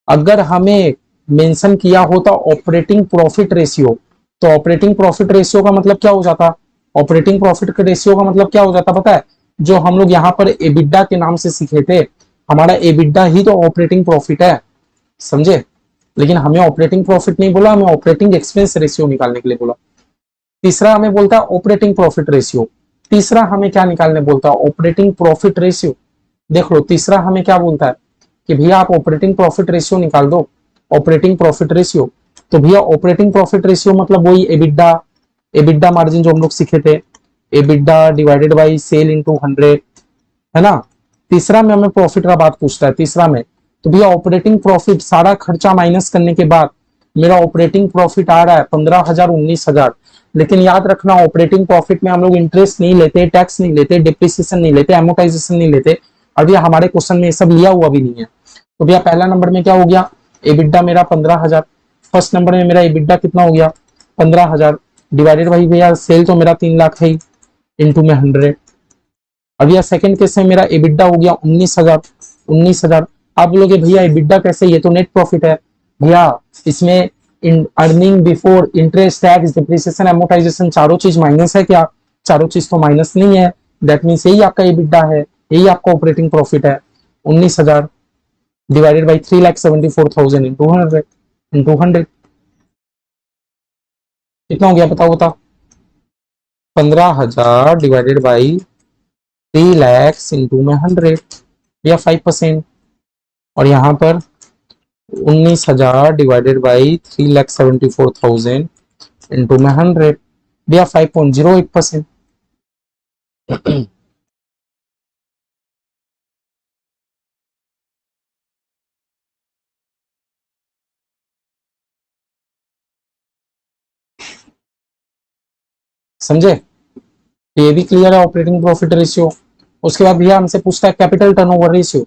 अगर हमें मेंशन किया होता ऑपरेटिंग प्रॉफिट रेशियो, तो ऑपरेटिंग प्रॉफिट रेशियो का मतलब क्या हो जाता? ऑपरेटिंग प्रॉफिट के रेशियो का मतलब क्या हो जाता पता है? जो हम लोग यहाँ पर एबिडा के नाम से सीखे थे, हमारा एबिडा ही तो ऑपरेटिंग प्रॉफिट है, समझे? लेकिन हमें ऑपरेटिंग प्रॉफिट नहीं बोला, हमें ऑपरेटिंग एक्सपेंस रेशियो निकालने के लिए बोला। तीसरा हमें बोलता है ऑपरेटिंग प्रॉफिट रेशियो। तीसरा हमें क्या निकालने बोलता है? Operating profit ratio. देख लो, तीसरा हमें क्या बोलता है कि भैया आप ऑपरेटिंग प्रॉफिट रेशियो निकाल दो, ऑपरेटिंग प्रॉफिट रेशियो। तो भैया ऑपरेटिंग प्रॉफिट रेशियो मतलब वही एबिडा, एबिडा मार्जिन जो हम लोग सीखे थे, EBITDA divided by sale into 100, है ना? तीसरा में हमें प्रॉफिट का बात पूछता है, तीसरा में। तो भैया ऑपरेटिंग प्रॉफिट सारा खर्चा माइनस करने के बाद मेरा ऑपरेटिंग प्रॉफिट आ रहा है 15,000, 19,000। लेकिन याद रखना, ऑपरेटिंग प्रॉफिट में हम लोग इंटरेस्ट नहीं लेते, टैक्स नहीं लेते, डिप्रिसिएशन नहीं लेते, एमोटाइजेशन नहीं लेते। और भैया हमारे क्वेश्चन में ये सब लिया हुआ भी नहीं है। तो भैया पहला नंबर में क्या हो गया? एबिडा मेरा 15,000। फर्स्ट नंबर में मेरा एबिडा कितना हो गया? 15,000 डिवाइडेड भाई भैया सेल तो मेरा 3 लाख है, इंटू में 100। अब यह सेकंड केस में मेरा एबिडा हो गया 19,000, 19,000। आप बोलोगे भैया एबिडा कैसे, ये तो नेट प्रॉफिट है। भैया इसमें earning before interest, tax, depreciation, amortisation चारों चीज माइनस है क्या? चारों चीज तो माइनस नहीं है। दैट मीन्स यही आपका एबिडा है, यही आपका ऑपरेटिंग प्रॉफिट है। 19,000 डिवाइडेड बाई 3,74,000 इंटू 100, इंटू 100 कितना हो गया? बताओ बताओ। 15,000 डिवाइडेड बाई 3 lakhs इंटू में 100, या 5%। और यहाँ पर 19,000 डिवाइडेड बाई 3,74,000 इंटू में 100, भैया 5.08%। समझे? तो ये भी क्लियर है ऑपरेटिंग प्रॉफिट रेशियो। उसके बाद भैया हमसे पूछता है कैपिटल टर्नओवर रेशियो।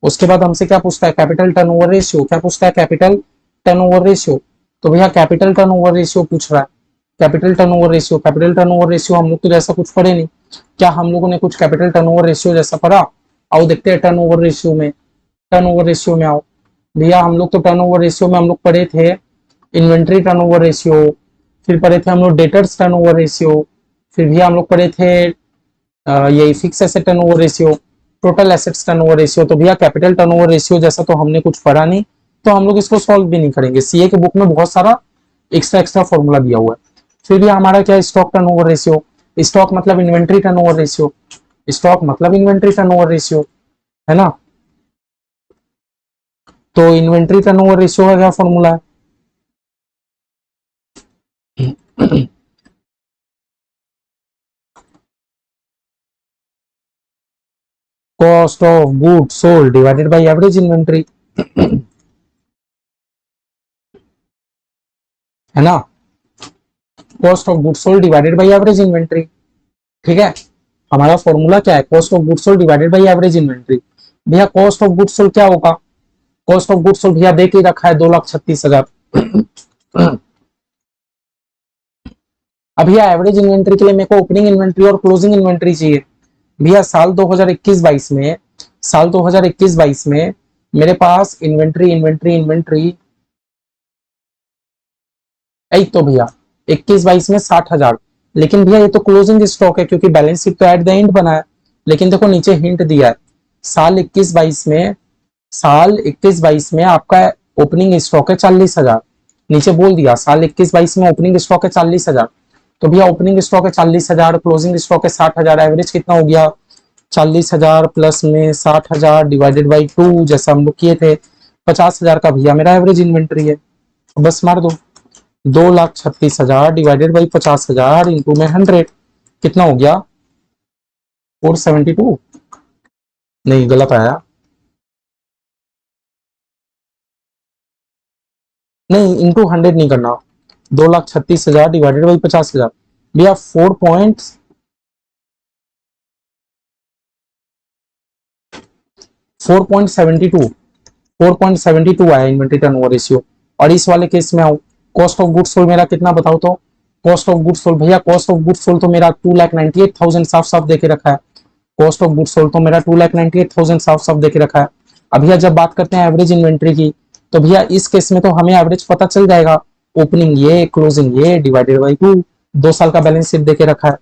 उसके बाद हमसे क्या पूछता है? Capital turnover ratio. क्या पूछता है? Capital turnover ratio. तो भैया कैपिटल टर्नओवर रेशियो पूछ रहा है। Capital turnover ratio, capital turnover ratio हम लोग तो जैसा कुछ पढ़े नहीं। क्या हम लोगों ने कुछ कैपिटल टर्नओवर रेशियो जैसा पढ़ा? आओ देखते हैं टर्नओवर रेशियो में। टर्नओवर रेशियो में आओ भैया, हम लोग तो टर्नओवर रेशियो में हम लोग पढ़े थे इन्वेंट्री टर्नओवर रेशियो, फिर पढ़े थे हम लोग डेटर्स टर्नओवर रेशियो, फिर भी हम लोग पढ़े थे ये fix asset turnover ratio, total assets turnover ratio. तो भैया कैपिटल टर्नओवर रेशियो जैसा तो हमने कुछ पढ़ा नहीं, तो हम लोग इसको सॉल्व भी नहीं करेंगे। सीए के बुक में बहुत सारा एक्स्ट्रा एक्स्ट्रा फॉर्मूला दिया हुआ है। फिर भी हमारा क्या है? Stock turnover ratio. स्टॉक मतलब इन्वेंट्री टर्नओवर रेशियो, स्टॉक मतलब इन्वेंट्री टर्नओवर रेशियो, है ना? तो इन्वेंट्री टर्नओवर रेशियो का क्या फॉर्मूला है? Cost of good sold divided by average inventory, है ना? Cost of good sold divided by average inventory. ठीक है, हमारा फॉर्मूला क्या है? Cost of good sold divided by average inventory. भैया कॉस्ट ऑफ गुड सोल्ड क्या होगा? कॉस्ट ऑफ गुड सोल्ड भैया देख ही रखा है 2,36,000। अब भैया एवरेज इन्वेंट्री के लिए मेरे को ओपनिंग इन्वेंट्री और क्लोजिंग इन्वेंट्री चाहिए। भैया साल 2021-22 में, साल 2021-22 में मेरे पास इन्वेंट्री इन्वेंट्री इन्वेंट्री एक तो भैया 21-22 में 60,000। लेकिन भैया ये तो क्लोजिंग स्टॉक है क्योंकि बैलेंस शीट तो एट द एंड बना है। लेकिन देखो नीचे हिंट दिया है, साल 21-22 में, साल 21-22 में आपका ओपनिंग स्टॉक है 40,000। नीचे बोल दिया साल 21-22 में ओपनिंग स्टॉक है 40,000। तो भैया ओपनिंग स्टॉक है 40,000, क्लोजिंग स्टॉक है 60,000, एवरेज कितना हो गया? 40,000 प्लस में 60,000 डिवाइडेड बाई 2, जैसा हम लोग किए थे 50,000 का भैया मेरा एवरेज इन्वेंट्री है। तो बस मार दो, 2,36,000 डिवाइडेड बाई 50,000 इंटू में 100, कितना हो गया? 472। नहीं गलत आया, नहीं, इंटू 100 नहीं करना, 2,36,000 डिवाइडेड बाई 50,000 भैया 4.72 आया इन्वेंटरी टर्नओवर रेशियो। और इस वाले केस में आऊं, कॉस्ट ऑफ गुड्स सोल्ड मेरा कितना बताओ तो, कॉस्ट ऑफ गुड्स सोल्ड भैया, कॉस्ट ऑफ गुड्स सोल्ड तो मेरा 2,98,000 साफ साफ देके रखा है। कॉस्ट ऑफ गुड्स सोल्ड तो मेरा 2,98,000 साफ साफ देके रखा है। अब भैया जब बात करते हैं एवरेज इन्वेंट्री की, तो भैया इस केस में तो हमें एवरेज पता चल जाएगा, ओपनिंग ये क्लोजिंग ये डिवाइडेड बाई 2, 2 साल का बैलेंस शीट देके रखा है।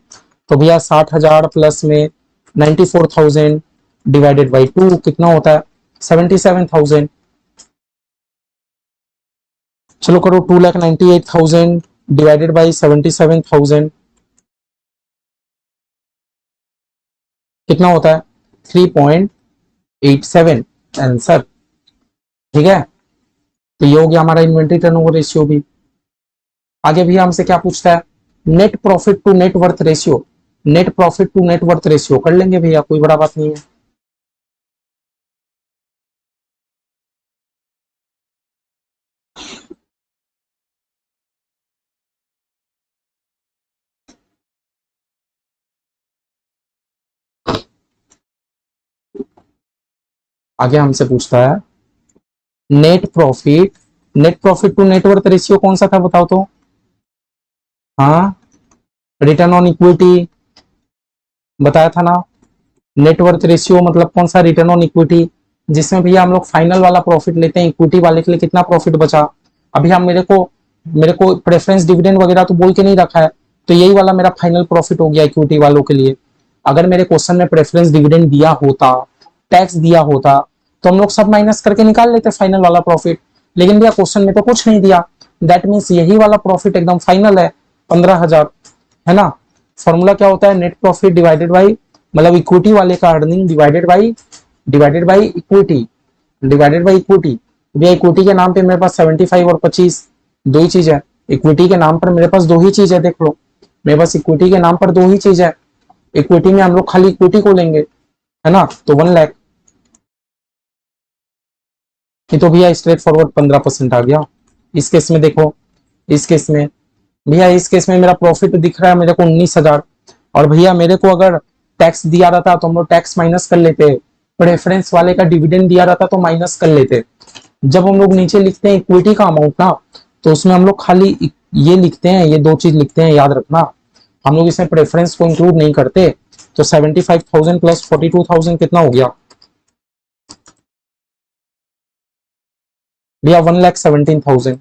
तो भैया 60,000 प्लस में 94,000 डिवाइडेड बाई 2 कितना होता है, 77,000। चलो करो 2,98,000 डिवाइडेड बाई 77,000 कितना होता है, 3.87 आंसर। ठीक है, तो ये हो गया हमारा इन्वेंट्री टर्नओवर रेशियो भी। आगे भी हमसे क्या पूछता है, net profit to net worth ratio. Net profit to net worth ratio कर लेंगे भैया, कोई बड़ा बात नहीं है। आगे हमसे पूछता है net profit, net profit to net worth ratio कौन सा था बताओ तो, हाँ रिटर्न ऑन इक्विटी बताया था ना। नेटवर्थ रेशियो मतलब कौन सा, रिटर्न ऑन इक्विटी, जिसमें भैया हम लोग फाइनल वाला प्रॉफिट लेते हैं, इक्विटी वाले के लिए कितना प्रॉफिट बचा। अभी हम मेरे को प्रेफरेंस डिविडेंड वगैरह तो बोल के नहीं रखा है, तो यही वाला मेरा फाइनल प्रॉफिट हो गया इक्विटी वालों के लिए। अगर मेरे क्वेश्चन में प्रेफरेंस डिविडेंड दिया होता, टैक्स दिया होता, तो हम लोग सब माइनस करके निकाल लेते फाइनल वाला प्रॉफिट। लेकिन भैया क्वेश्चन में तो कुछ नहीं दिया, दैट मीन्स यही वाला प्रॉफिट एकदम फाइनल है, 15,000, है ना। फॉर्मूला क्या होता है, नेट प्रॉफिट डिवाइडेड बाई, मतलब इक्विटी वाले का earning divided by equity, divided by equity. भैया इक्विटी के नाम पे मेरे पास 75 और 25 दो ही चीज है, इक्विटी के नाम पर मेरे पास दो ही चीज है, देख लो मेरे पास इक्विटी के नाम पर दो ही चीज है। इक्विटी में हम लोग खाली इक्विटी को लेंगे, है ना, तो 1 लाख की, तो भैया स्ट्रेट फॉरवर्ड 15% आ गया। इस केस में देखो, इस केस में भैया, इस केस में मेरा प्रॉफिट दिख रहा है मेरे को 19,000, और भैया मेरे को अगर टैक्स दिया रहता तो हम लोग टैक्स माइनस कर लेते, प्रेफरेंस वाले का डिविडेंड दिया रहता तो माइनस कर लेते। जब हम लोग नीचे लिखते हैं इक्विटी का अमाउंट ना, तो उसमें हम लोग खाली ये लिखते हैं, ये दो चीज लिखते हैं, याद रखना, हम लोग इसमें प्रेफरेंस को इंक्लूड नहीं करते। तो 75,000 प्लस 42,000 कितना हो गया भैया, 1,17,000।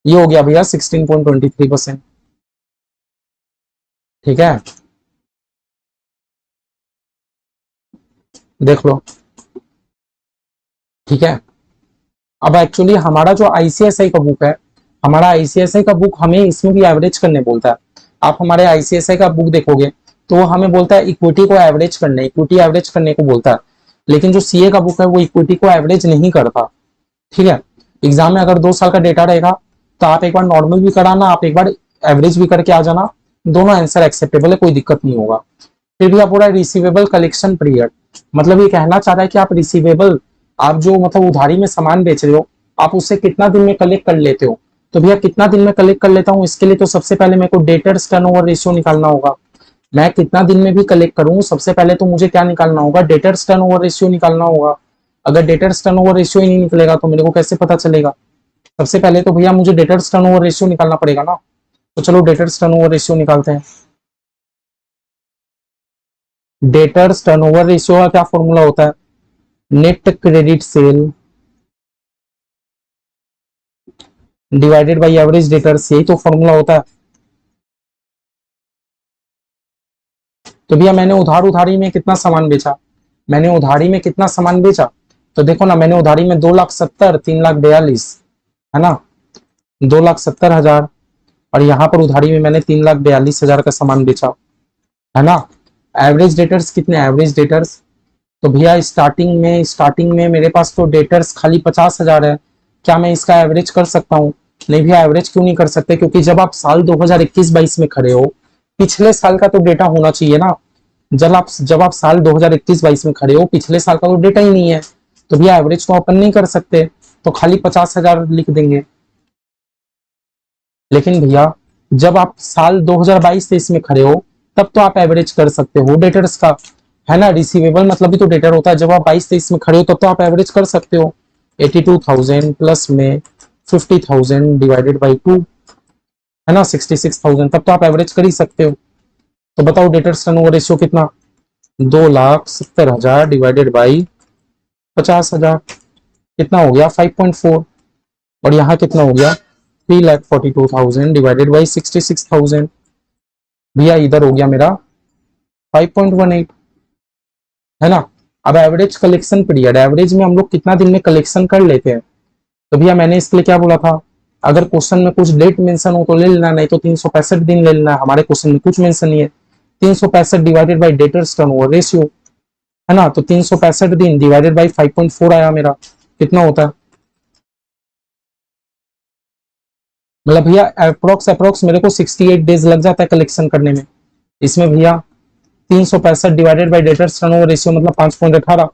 ये हो गया भैया 16.23%। ठीक है, देख लो, ठीक है। अब एक्चुअली हमारा जो आईसीआईसीआई का बुक है, हमारा आईसीआईसीआई का बुक हमें इसमें भी एवरेज करने बोलता है। आप हमारे आईसीआईसीआई का बुक देखोगे तो वो हमें बोलता है इक्विटी को एवरेज करने, इक्विटी एवरेज करने को बोलता है। लेकिन जो सीए का बुक है वो इक्विटी को एवरेज नहीं करता। ठीक है, एग्जाम में अगर 2 साल का डेटा रहेगा तो आप एक बार नॉर्मल भी कराना, आप एक बार एवरेज भी करके आ जाना, दोनों आंसर एक्सेप्टेबल है, कोई दिक्कत नहीं होगा। फिर भी आप बोला रिसीवेबल कलेक्शन पीरियड, मतलब ये कहना चाह रहा है कि आप रिसीवेबल, आप जो मतलब उधारी में सामान बेच रहे हो, आप उससे कितना दिन में कलेक्ट कर लेते हो। तो भैया कितना दिन में कलेक्ट कर लेता हूँ, इसके लिए तो सबसे पहले मेरे को डेटर्स टर्नओवर रेशियो निकालना होगा। मैं कितना दिन में भी कलेक्ट करूँ, सबसे पहले तो मुझे क्या निकालना होगा, डेटर्स टर्नओवर रेशियो निकालना होगा। अगर डेटर्स टर्नओवर रेशियो ही नहीं निकलेगा तो मेरे को कैसे पता चलेगा। सबसे पहले तो भैया मुझे डेटर्स टर्नओवर रेशियो निकालना पड़ेगा ना। तो चलो डेटर्स टर्नओवर रेशियो निकालते हैं। डेटर्स टर्नओवर रेशियो का क्या फॉर्मूला होता है, net credit sale divided by average debtors, यही तो फॉर्मूला होता है। तो भैया मैंने उधारी में कितना सामान बेचा, मैंने उधारी में कितना सामान बेचा, तो देखो ना, मैंने उधारी में 2,70,000, 3,42,000, है ना, 2,70,000, और यहाँ पर उधारी में मैंने 3,42,000 का सामान बेचा, है ना। एवरेज डेटर्स कितने, एवरेज डेटर्स, तो भैया स्टार्टिंग में मेरे पास तो डेटर्स खाली 50,000 है। क्या मैं इसका एवरेज कर सकता हूँ, नहीं भैया एवरेज क्यों नहीं कर सकते, क्योंकि जब आप साल 2021-22 में खड़े हो, पिछले साल का तो डेटा होना चाहिए ना। जब आप साल 2021-22 में खड़े हो, पिछले साल का तो डेटा ही नहीं है, तो भैया एवरेज तो अपन नहीं कर सकते, तो खाली 50,000 लिख देंगे। लेकिन भैया जब आप साल 2022-23 में खड़े हो, तब तो आप एवरेज कर सकते हो डेटर्स का, है ना। रिसीवेबल मतलब भी तो डेटर होता है। जब आप 22-23 में खड़े हो तब तो आप एवरेज कर सकते हो। 82,000 प्लस में 50,000 डिवाइडेड बाई 2, है ना, 66,000, तब तो आप एवरेज कर ही सकते हो। तो बताओ डेटर्स टर्नओवर रेशियो कितना, 2,70,000 डिवाइडेड बाई 50,000, कितना हो गया 5.4। और यहाँ कितना हो गया 3,42,000 डिवाइडेड बाई 66,000, भैया इधर हो गया मेरा 5.18, है ना। अब एवरेज कलेक्शन पीरियड, एवरेज में हम लोग कितना दिन में कलेक्शन कर लेते हैं, तो भैया मैंने इसके लिए क्या बोला था, अगर क्वेश्चन में कुछ डेट मेंशन हो तो ले लेना, नहीं तो 365 दिन ले लेना। हमारे क्वेश्चन में कुछ मेंशन नहीं है। 365 divided by debtors turnover ratio, है ना, तो 365 दिन डिवाइडेड बाई 5.4 आया मेरा, कितना होता है, मतलब भैया अप्रोक्स मेरे को 68 डेज लग जाता है कलेक्शन करने में। इसमें भैया 365 divided by debtors turnover ratio मतलब 5.18।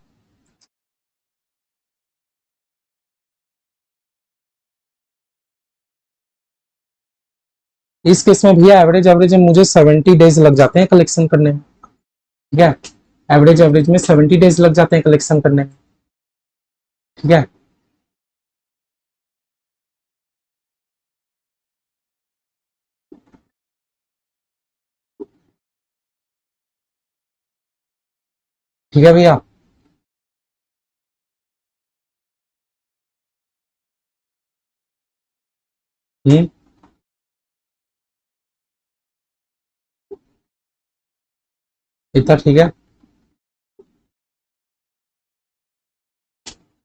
इस केस में भैया एवरेज एवरेज में मुझे 70 डेज लग जाते हैं कलेक्शन करने में, ठीक है। एवरेज में 70 डेज लग जाते हैं कलेक्शन करने में, ठीक है। ठीक है भैया, इतना ठीक है,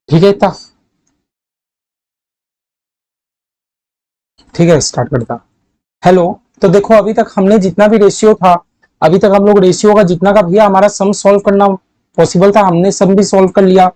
ठीक है इतना, ठीक है स्टार्ट करता। हेलो, तो देखो अभी तक हमने जितना भी रेशियो था, अभी तक हम लोग रेशियो का जितना का भैया हमारा सम सॉल्व करना पॉसिबल था, हमने सम भी सॉल्व कर लिया,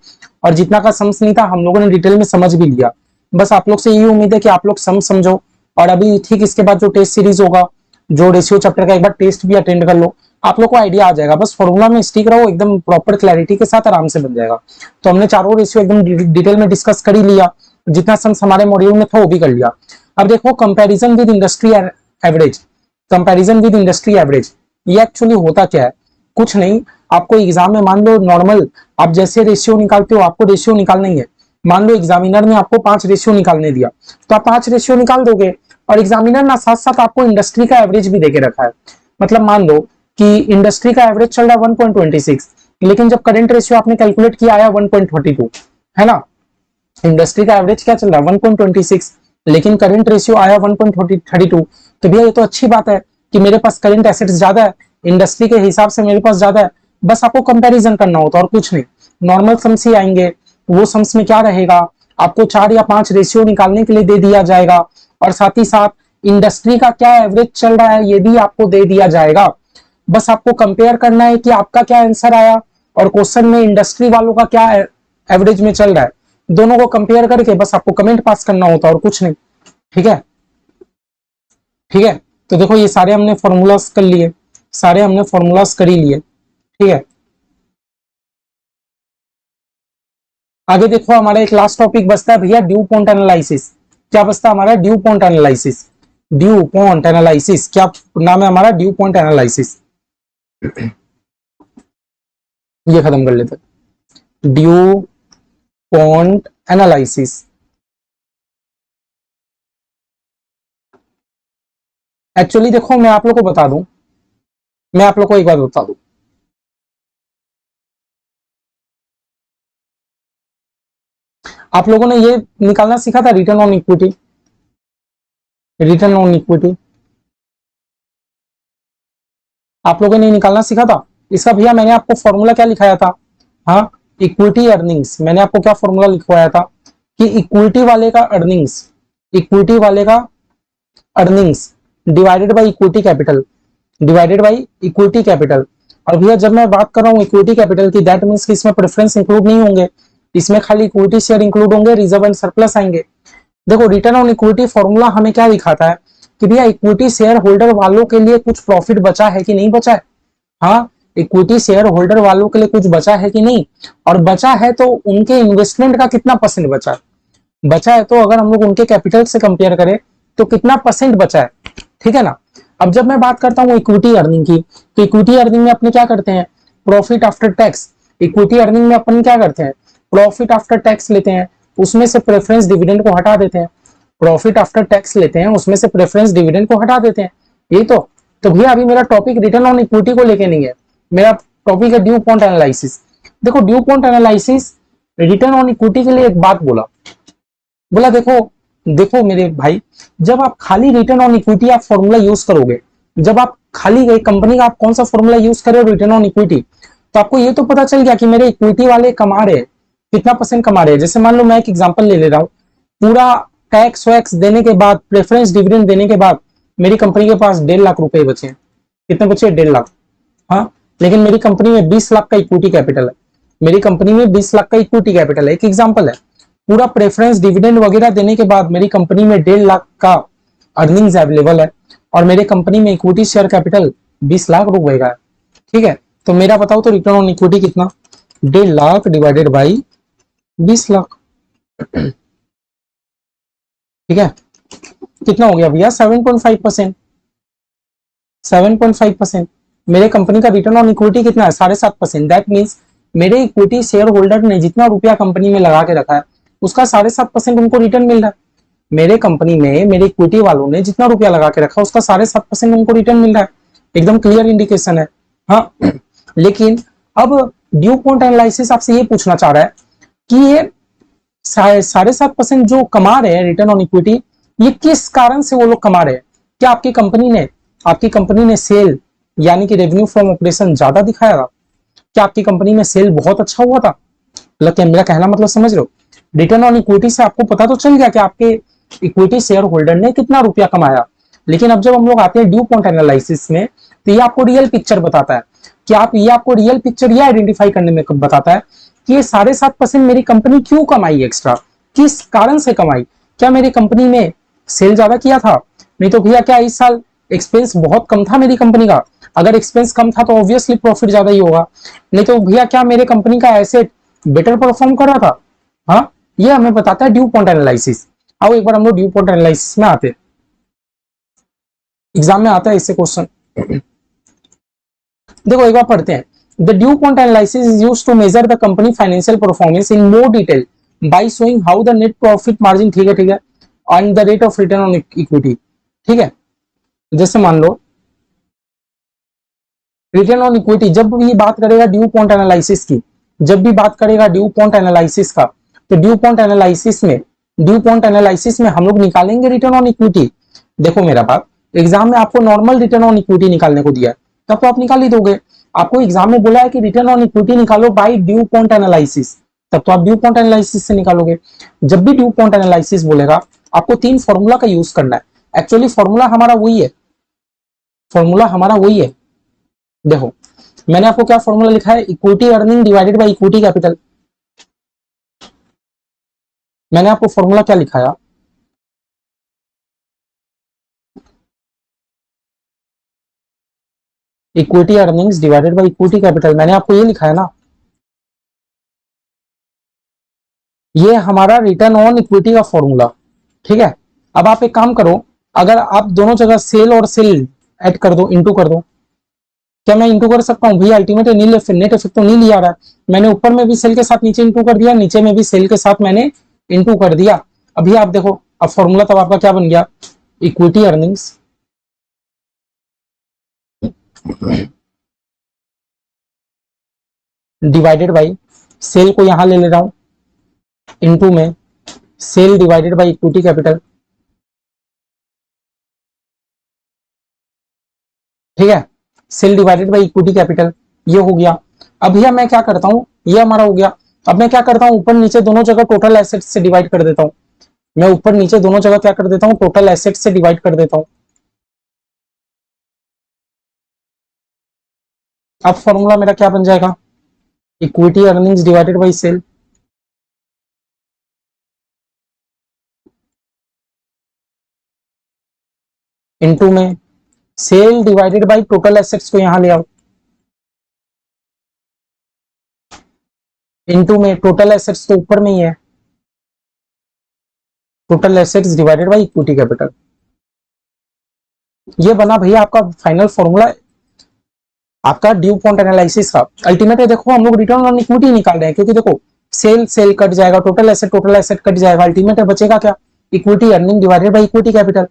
और जितना का सम्स नहीं था हम लोगों ने डिटेल में समझ भी लिया। बस आप लोग से यही उम्मीद है कि आप लोग सम समझो, और अभी ठीक इसके बाद जो टेस्ट सीरीज होगा, जो रेशियो चैप्टर का, एक बार टेस्ट भी अटेंड कर लो, आप लोग को आइडिया आ जाएगा। बस फॉर्मूला में स्टिक रहो, एकदम प्रॉपर क्लैरिटी के साथ आराम से बन जाएगा। तो हमने चारों रेशियो एकदम डिटेल में डिस्कस कर ही लिया, जितना सम्स हमारे मॉड्यूल में था वो भी कर लिया। अब देखो comparison with industry average, comparison with industry average, ये एक्चुअली होता क्या है, कुछ नहीं। आपको एग्जाम में मान लो नॉर्मल आप जैसे रेशियो निकालते हो, आपको रेशियो निकालना ही है। मान लो एग्जामिनर ने आपको 5 रेशियो निकालने दिया, तो आप 5 रेशियो निकाल दोगे, और एग्जामिनर ना साथ साथ आपको इंडस्ट्री का एवरेज भी देके रखा है। मतलब मान लो कि इंडस्ट्री का एवरेज चल रहा है 1.26, लेकिन जब करंट रेशियो आपने कैलकुलेट किया आया 1.32, है ना। इंडस्ट्री का एवरेज क्या चल रहा है 1.26, लेकिन करंट रेशियो आया 1.32, तो भैया ये तो अच्छी बात है कि मेरे पास करंट एसेट्स ज्यादा है, इंडस्ट्री के हिसाब से मेरे पास ज्यादा है। बस आपको कंपैरिजन करना होता है और कुछ नहीं। नॉर्मल सम्स ही आएंगे, वो सम्स में क्या रहेगा, आपको 4 या 5 रेशियो निकालने के लिए दे दिया जाएगा, और साथ ही साथ इंडस्ट्री का क्या एवरेज चल रहा है ये भी आपको दे दिया जाएगा। बस आपको कंपेयर करना है कि आपका क्या आंसर आया और क्वेश्चन में इंडस्ट्री वालों का क्या एवरेज में चल रहा है, दोनों को कंपेयर करके बस आपको कमेंट पास करना होता है और कुछ नहीं, ठीक है। ठीक है, तो देखो ये सारे हमने फॉर्मूलाज कर लिए, सारे हमने फॉर्मूलाज कर ही लिए, ठीक है। आगे देखो हमारा एक लास्ट टॉपिक बचता है भैया ड्यू पॉइंट एनालिसिस। क्या बचता है हमारा, due point analysis. Due point analysis क्या नाम है हमारा, ड्यू पॉइंट एनालिसिस। ये खत्म कर लेते, ड्यू पॉइंट एनालिसिस। एक्चुअली देखो मैं आप लोग को बता दूं, मैं आप लोग को एक बात बता दूं, आप लोगों ने ये निकालना सीखा था return on equity, return on equity आप लोगों ने निकालना सीखा था। इसका भैया मैंने आपको फॉर्मूला क्या लिखाया था, हाँ, इक्विटी अर्निंग्स। मैंने आपको क्या फॉर्मूला लिखवाया था कि इक्विटी वाले का अर्निंग्स, इक्विटी वाले का earnings divided by equity capital, divided by equity capital. और भैया जब मैं बात कर रहा हूँ इक्विटी कैपिटल की, दैट मींस कि इसमें प्रेफरेंस इंक्लूड नहीं होंगे, इसमें खाली इक्विटी शेयर इंक्लूड होंगे, रिजर्व एंड सरप्लस आएंगे। देखो रिटर्न ऑन इक्विटी फॉर्मूला हमें क्या दिखाता है कि भैया इक्विटी शेयर होल्डर वालों के लिए कुछ प्रॉफिट बचा है कि नहीं बचा है। हाँ, इक्विटी शेयर होल्डर वालों के लिए कुछ बचा है कि नहीं, और बचा है तो उनके इन्वेस्टमेंट का कितना परसेंट बचा है। बचा है तो अगर हम लोग उनके कैपिटल से कंपेयर करें तो कितना परसेंट बचा है, ठीक है ना। अब जब मैं बात करता हूँ इक्विटी अर्निंग की, तो इक्विटी अर्निंग में अपने क्या करते हैं, profit after tax. Equity earning में अपन क्या करते हैं, प्रॉफिट आफ्टर टैक्स लेते हैं, उसमें से प्रेफरेंस डिविडेंड को हटा देते हैं। प्रॉफिट आफ्टर टैक्स लेते हैं, उसमें से प्रेफरेंस डिविडेंड को हटा देते हैं। यही तो भैया अभी मेरा टॉपिक रिटर्न ऑन इक्विटी को लेके नहीं है, मेरा टॉपिक है ड्यू पॉइंट एनालिसिस। देखो due point analysis return on equity के लिए एक बात बोला, बोला देखो देखो मेरे भाई, जब आप खाली रिटर्न ऑन इक्विटी आप फॉर्मूला यूज करोगे, जब आप खाली एक कंपनी का आप कौन सा फॉर्मूला यूज करें रिटर्न ऑन इक्विटी, तो आपको ये तो पता चल गया कि मेरे इक्विटी वाले कमा रहे हैं, कितना परसेंट कमा रहे हैं। जैसे मान लो मैं एक एग्जांपल ले रहा हूँ, पूरा टैक्स वैक्स देने के बाद, प्रेफरेंस डिविडेंड देने के बाद मेरी कंपनी के पास 1.5 लाख रुपए बचे हैं। कितने बचे, 1.5 लाख। हाँ, लेकिन मेरी कंपनी में 20 लाख का इक्विटी कैपिटल है, मेरी कंपनी में 20 लाख का इक्विटी कैपिटल है, एक एग्जांपल है। पूरा प्रेफरेंस डिविडेंड वगैरह देने के बाद मेरी कंपनी में 1.5 लाख का अर्निंग्स अवेलेबल है, और मेरे कंपनी में इक्विटी शेयर कैपिटल 20 लाख रुपए का है, ठीक है। तो मेरा बताओ तो रिटर्न ऑन इक्विटी कितना, 1.5 लाख डिवाइडेड बाई 20 लाख, ठीक है। कितना हो गया भैया, 7.5%। 7.5%। मेरे कंपनी का रिटर्न ऑन इक्विटी कितना है, 7.5%। दैट मीन्स मेरे इक्विटी शेयर होल्डर ने जितना रुपया कंपनी में लगा के रखा है उसका 7.5% उनको रिटर्न मिल रहा है। मेरे कंपनी में मेरे इक्विटी वालों ने जितना रुपया लगा के रखा उसका 7.5% उनको रिटर्न मिल रहा है, एकदम क्लियर इंडिकेशन है। हाँ लेकिन अब ड्यू पॉइंट एनालिसिस आपसे ये पूछना चाह रहा है कि ये 7.5% जो कमा रहे हैं रिटर्न ऑन इक्विटी, ये किस कारण से वो लोग कमा रहे हैं। क्या आपकी कंपनी ने सेल यानी कि रेवेन्यू फ्रॉम ऑपरेशन ज्यादा दिखाया था, क्या आपकी कंपनी में सेल बहुत अच्छा हुआ था, मतलब मेरा कहना मतलब समझ रहे हो। रिटर्न ऑन इक्विटी से आपको पता तो चल गया कि आपके इक्विटी शेयर होल्डर ने कितना रुपया कमाया, लेकिन अब जब हम लोग आते हैं ड्यू पॉइंट एनालिसिस में, तो ये आपको रियल पिक्चर बताता है कि ये आपको रियल पिक्चर ये आइडेंटिफाई करने में बताता है कि ये 7.5% मेरी कंपनी क्यों कमाई एक्स्ट्रा, किस कारण से कमाई। क्या मेरी कंपनी में सेल ज्यादा किया था, नहीं तो भैया क्या इस साल एक्सपेंस बहुत कम था मेरी कंपनी का, अगर एक्सपेंस कम था तो ऑब्वियसली प्रॉफिट ज्यादा ही होगा। नहीं तो भैया क्या मेरे कंपनी का एसेट बेटर परफॉर्म कर रहा था। हाँ, ये हमें बताता है ड्यू पॉइंट एनालिसिस। आओ एक बार हम लोग ड्यू पॉइंट एनालिसिस में आते, एग्जाम में आता है इससे क्वेश्चन। देखो एक बार पढ़ते हैं। The DuPont analysis is used to measure the company financial performance in more detail by showing how the net profit margin, ठीक है, and the rate of return on equity, ठीक है। जैसे मान लो रिटर्न ऑन इक्विटी, जब भी बात करेगा ड्यू पॉइंट एनालिसिस की, जब भी बात करेगा ड्यू पॉइंट एनालिसिस का, तो ड्यू पॉइंट एनालिसिस में हम लोग निकालेंगे रिटर्न ऑन इक्विटी। देखो मेरा बात, एग्जाम में आपको नॉर्मल रिटर्न ऑन इक्विटी निकालने को दिया है, तब तो आप निकाल ही दोगे। आपको एग्जाम में बोला है कि रिटर्न ऑन इक्विटी निकालो बाय ड्यू पॉइंट एनालिसिस, तब तो आप ड्यू पॉइंट एनालिसिस से निकालोगे। जब भी ड्यू पॉइंट एनालिसिस बोलेगा आपको 3 फॉर्मूला का यूज करना है। एक्चुअली फॉर्मूला हमारा वही है। देखो मैंने आपको क्या फॉर्मूला लिखा है, equity earning divided by equity capital. मैंने आपको फॉर्मूला क्या लिखाया, equity earnings divided by equity capital, मैंने आपको ये लिखा है ना। ये हमारा रिटर्न ऑन इक्विटी का फॉर्मूला, ठीक है। अब आप एक काम करो, अगर आप दोनों जगह सेल और सेल ऐड कर दो, इंटू कर दो। क्या मैं इंटू कर सकता हूँ भैया, अल्टीमेट नेट इफेक्ट तो नहीं लिया रहा है। मैंने ऊपर में भी सेल के साथ नीचे इंटू कर दिया, नीचे में भी सेल के साथ मैंने इंटू कर दिया। अभी आप देखो, अब फॉर्मूला तब आपका क्या बन गया, equity earnings divided by, sale को यहां ले ले रहा हूं इंटू में sale divided by equity capital, ठीक है। Sale divided by equity capital, ये हो गया। अब भैया मैं क्या करता हूं, ये हमारा हो गया। अब मैं क्या करता हूं, ऊपर नीचे दोनों जगह टोटल एसेट से डिवाइड कर देता हूं। मैं ऊपर नीचे दोनों जगह क्या कर देता हूं, टोटल एसेट से डिवाइड कर देता हूं। अब फॉर्मूला मेरा क्या बन जाएगा, equity earnings divided by sale, into में sale divided by total assets को यहां ले आओ, इनटू में टोटल एसेट्स तो ऊपर में ही है, total assets divided by equity capital. ये बना भैया आपका फाइनल फॉर्मूला आपका ड्यू पॉइंट एनालिसिस का। अल्टीमेटली देखो हम लोग रिटर्न ऑन इक्विटी निकाल रहे हैं, क्योंकि देखो सेल कट जाएगा, टोटल एसेट कट जाएगा, अल्टीमेट बचेगा क्या, equity earning divided by equity capital.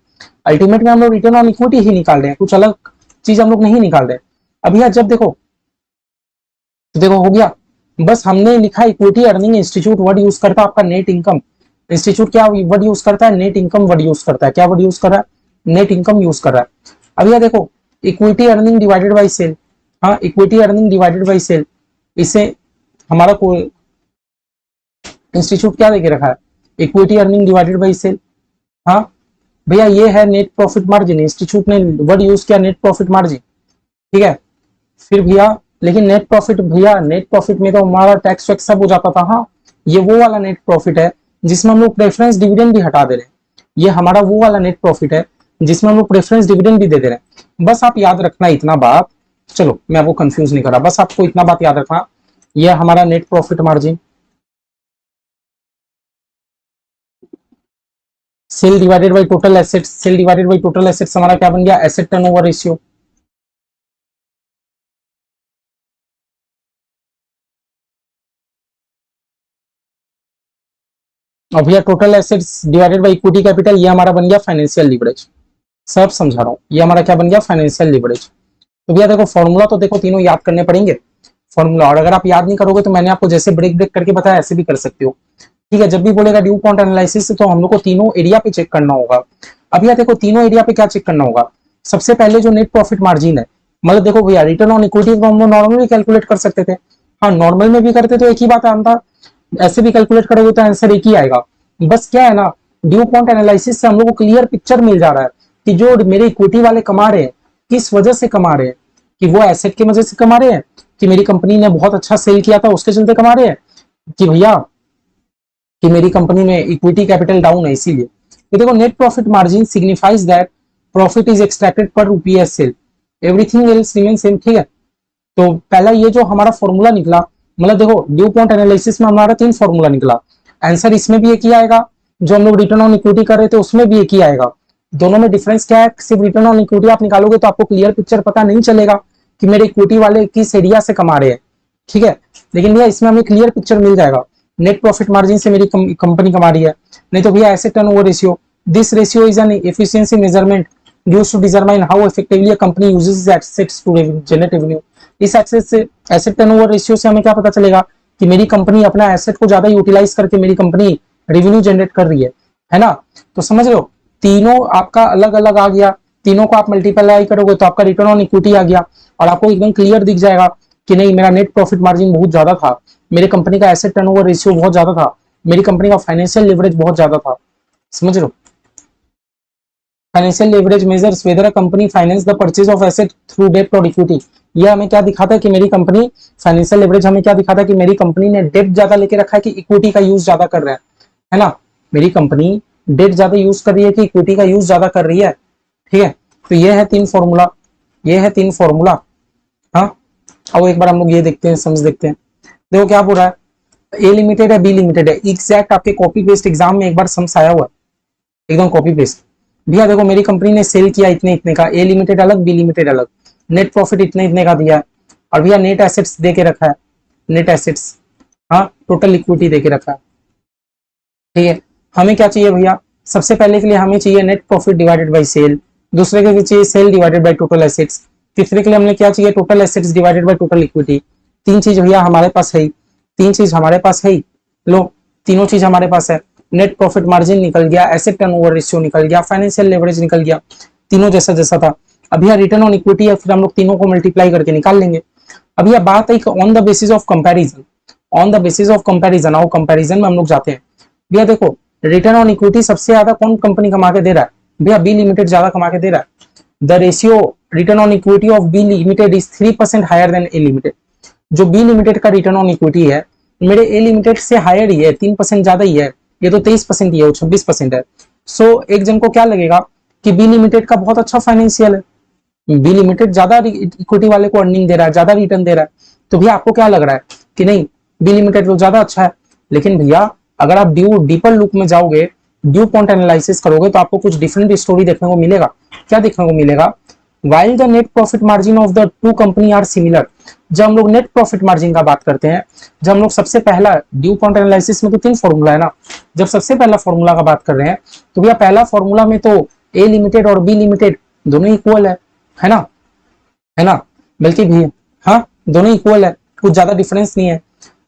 Ultimate में हम लोग रिटर्न ऑन इक्विटी ही निकाल रहे हैं, कुछ अलग चीज हम लोग नहीं निकाल रहे। अब यार जब देखो तो देखो हो गया, बस हमने लिखा equity earning institute word use करता है आपका नेट इनकम। इंस्टीट्यूट क्या वर्ड यूज करता है, नेट इनकम वर्ड यूज करता है। क्या वर्ड यूज कर रहा है, नेट इनकम यूज कर रहा है। अब यह देखो equity earning divided by sale, हाँ equity earning divided by sale, इसे हमारा कोई इंस्टीट्यूट क्या देके रखा है, equity earning divided by sale. हाँ भैया ये है नेट प्रॉफिट मार्जिन, इंस्टीट्यूट ने वर्ड यूज किया नेट प्रॉफिट मार्जिन, ठीक है। फिर भैया लेकिन नेट प्रॉफिट, भैया नेट प्रॉफिट में तो हमारा टैक्स वैक्स सब हो जाता था। हाँ ये वो वाला नेट प्रॉफिट है जिसमें हम लोग प्रेफरेंस डिविडेंड भी हटा दे रहे हैं, ये हमारा वो वाला नेट प्रॉफिट है जिसमें हम लोग प्रेफरेंस डिविडेंड भी दे दे रहे हैं। बस आप याद रखना इतना बात, चलो मैं वो कंफ्यूज नहीं कर रहा, बस आपको इतना बात याद रखना, ये हमारा net profit margin, sale divided by total assets, sale divided by total assets हमारा क्या बन गया, एसेट टर्नओवर रेशियो। और भैया total assets divided by equity capital, ये हमारा बन गया फाइनेंशियल लीवरेज। सब समझा रहा हूँ, ये हमारा क्या बन गया, फाइनेंशियल लीवरेज। तो भैया देखो फॉर्मूला तो देखो तीनों याद करने पड़ेंगे फॉर्मूला, और अगर आप याद नहीं करोगे तो मैंने आपको जैसे ब्रेक ब्रेक करके बताया ऐसे भी कर सकते हो, ठीक है। जब भी बोलेगा ड्यू पॉइंट एनालिसिस तो हम लोग को तीनों एरिया पे चेक करना होगा। अब यह देखो तीनों एरिया पे क्या चेक करना होगा, सबसे पहले जो नेट प्रॉफिट मार्जिन है, मतलब देखो भैया रिटर्न ऑन इक्विटी को हम नॉर्मली कैलकुलेट कर सकते थे, हाँ नॉर्मल में भी करते तो एक ही बात आता, ऐसे भी कैलकुलेट करोगे तो आंसर एक ही आएगा। बस क्या है ना, ड्यू पॉइंट एनालिसिस से हम लोग को क्लियर पिक्चर मिल जा रहा है कि जो मेरे इक्विटी वाले कमा रहे हैं किस वजह से कमा रहे हैं, कि वो एसेट की वजह से कमा रहे हैं, कि मेरी कंपनी ने बहुत अच्छा सेल किया था उसके चलते कमा रहे हैं, कि भैया कि मेरी कंपनी में इक्विटी कैपिटल डाउन है इसीलिए। तो देखो net profit margin signifies that profit is extracted per rupees sale, everything else remain same, ठीक है। तो पहला ये जो हमारा फॉर्मूला निकला, मतलब देखो ड्यू पॉइंट एनालिसिस में हमारा 3 फॉर्मूला निकला, आंसर इसमें भी एक ही आएगा, जो हम लोग रिटर्न ऑन इक्विटी कर रहे थे उसमें भी एक ही आएगा। दोनों में डिफरेंस क्या है, सिर्फ रिटर्न ऑन इक्विटी आप निकालोगे तो आपको क्लियर पिक्चर पता नहीं चलेगा कि मेरे इक्विटी वाले किस एरिया से कमा रहे हैं, ठीक है। लेकिन भैया इसमें हमें क्लियर पिक्चर मिल जाएगा, नेट प्रॉफिट मार्जिन से मेरी कंपनी कमा रही है। नहीं तो भैया asset turnover ratio, this ratio is an efficiency measurement used to determine how effectively a company uses its assets to generate revenue। इस एसेट टर्नओवर रेशियो से हमें क्या पता चलेगा कि मेरी कंपनी अपना एसेट को ज्यादा यूटिलाइज करके मेरी कंपनी रेवेन्यू जनरेट कर रही है ना। तो समझ लो तीनों आपका अलग अलग आ गया, तीनों को आप मल्टीप्लाई करोगे तो आपका रिटर्न ऑन इक्विटी आ गया, और आपको एकदम क्लियर दिख जाएगा कि नहीं मेरा नेट प्रॉफिट मार्जिन बहुत ज्यादा था, मेरी कंपनी का एसेट टर्नओवर रेशियो बहुत ज्यादा था, मेरी कंपनी का फाइनेंशियल लेवरेज बहुत ज्यादा था। समझ लो financial leverage measures whether a company finance the purchase of asset through debt और इक्विटी। ये हमें क्या दिखाता है कि मेरी कंपनी, फाइनेंशियल लेवरेज हमें क्या दिखाता है कि मेरी कंपनी ने डेट ज्यादा लेके रखा है कि इक्विटी का यूज ज्यादा कर रहा है ना। मेरी कंपनी डेट ज्यादा यूज कर रही है कि इक्विटी का यूज ज्यादा कर रही है, ठीक है। तो ये है 3 फॉर्मूला, ये है 3 फॉर्मूला। हाँ अब एक बार हम लोग ये देखते हैं, समझ देखते हैं। देखो क्या बोल रहा है, ए लिमिटेड है बी लिमिटेड है, एग्जैक्ट आपके कॉपी पेस्ट एग्जाम में एक बार समझ आया हुआ है, एकदम कॉपी पेस्ट। भैया देखो मेरी कंपनी ने सेल किया इतने इतने का, ए लिमिटेड अलग बी लिमिटेड अलग, नेट प्रॉफिट इतने इतने का दिया है, और भैया नेट एसेट्स दे के रखा है, नेट एसेट्स, हाँ टोटल इक्विटी दे के रखा है, ठीक है। हमें क्या चाहिए भैया, सबसे पहले के लिए हमें चाहिए net profit divided by sale, दूसरे के लिए चाहिए sale divided by total assets, तीसरे के लिए हमने क्या चाहिए, total assets divided by total equity. 3 चीज भैया हमारे पास है, 3 चीज हमारे पास है, लो तीनों चीज हमारे पास है। नेट प्रॉफिट मार्जिन निकल गया, एसेट टर्नओवर रेशियो निकल गया, फाइनेंशियल लेवरेज निकल गया, तीनों जैसा जैसा था। अब यह रिटर्न ऑन इक्विटी है, फिर हम लोग तीनों को मल्टीप्लाई करके निकाल लेंगे। अब यह बात है on the basis of comparison, on the basis of comparison, आओ कंपैरिजन में हम लोग जाते हैं। भैया देखो रिटर्न ऑन इक्विटी सबसे ज्यादा कौन कंपनी कमा के दे रहा है, भैया बी लिमिटेड ज्यादा कमा के दे रहा है। The ratio return on equity of B Limited is 3% higher than A Limited. जो बी लिमिटेड का रिटर्न ऑन इक्विटी है मेरे ए लिमिटेड से हायर ही है, 3% ज्यादा ही है, ये तो 23% ही है, 26% है। सो एक जन को क्या लगेगा कि बी लिमिटेड का बहुत अच्छा फाइनेंशियल है, बी लिमिटेड ज्यादा इक्विटी वाले को अर्निंग दे रहा है, ज्यादा रिटर्न दे रहा है। तो भैया आपको क्या लग रहा है कि नहीं बी लिमिटेड तो ज्यादा अच्छा है। लेकिन भैया अगर आप ड्यू डीपर लुक में जाओगे, ड्यू पॉइंट एनालिसिस करोगे, तो आपको कुछ डिफरेंट स्टोरी देखने को मिलेगा। क्या देखने को मिलेगा? While the net profit margin of the two company are similar. जब हम लोग नेट प्रॉफिट मार्जिन का बात करते हैं, जब हम लोग सबसे पहला ड्यू पॉइंट एनालिसिस में तो 3 फॉर्मूला है ना, जब सबसे पहला फॉर्मूला का बात कर रहे हैं तो भैया पहला फॉर्मूला में तो ए लिमिटेड और बी लिमिटेड दोनों इक्वल है ना, है ना, बल्कि भी हाँ दोनों इक्वल है, कुछ ज्यादा डिफरेंस नहीं है।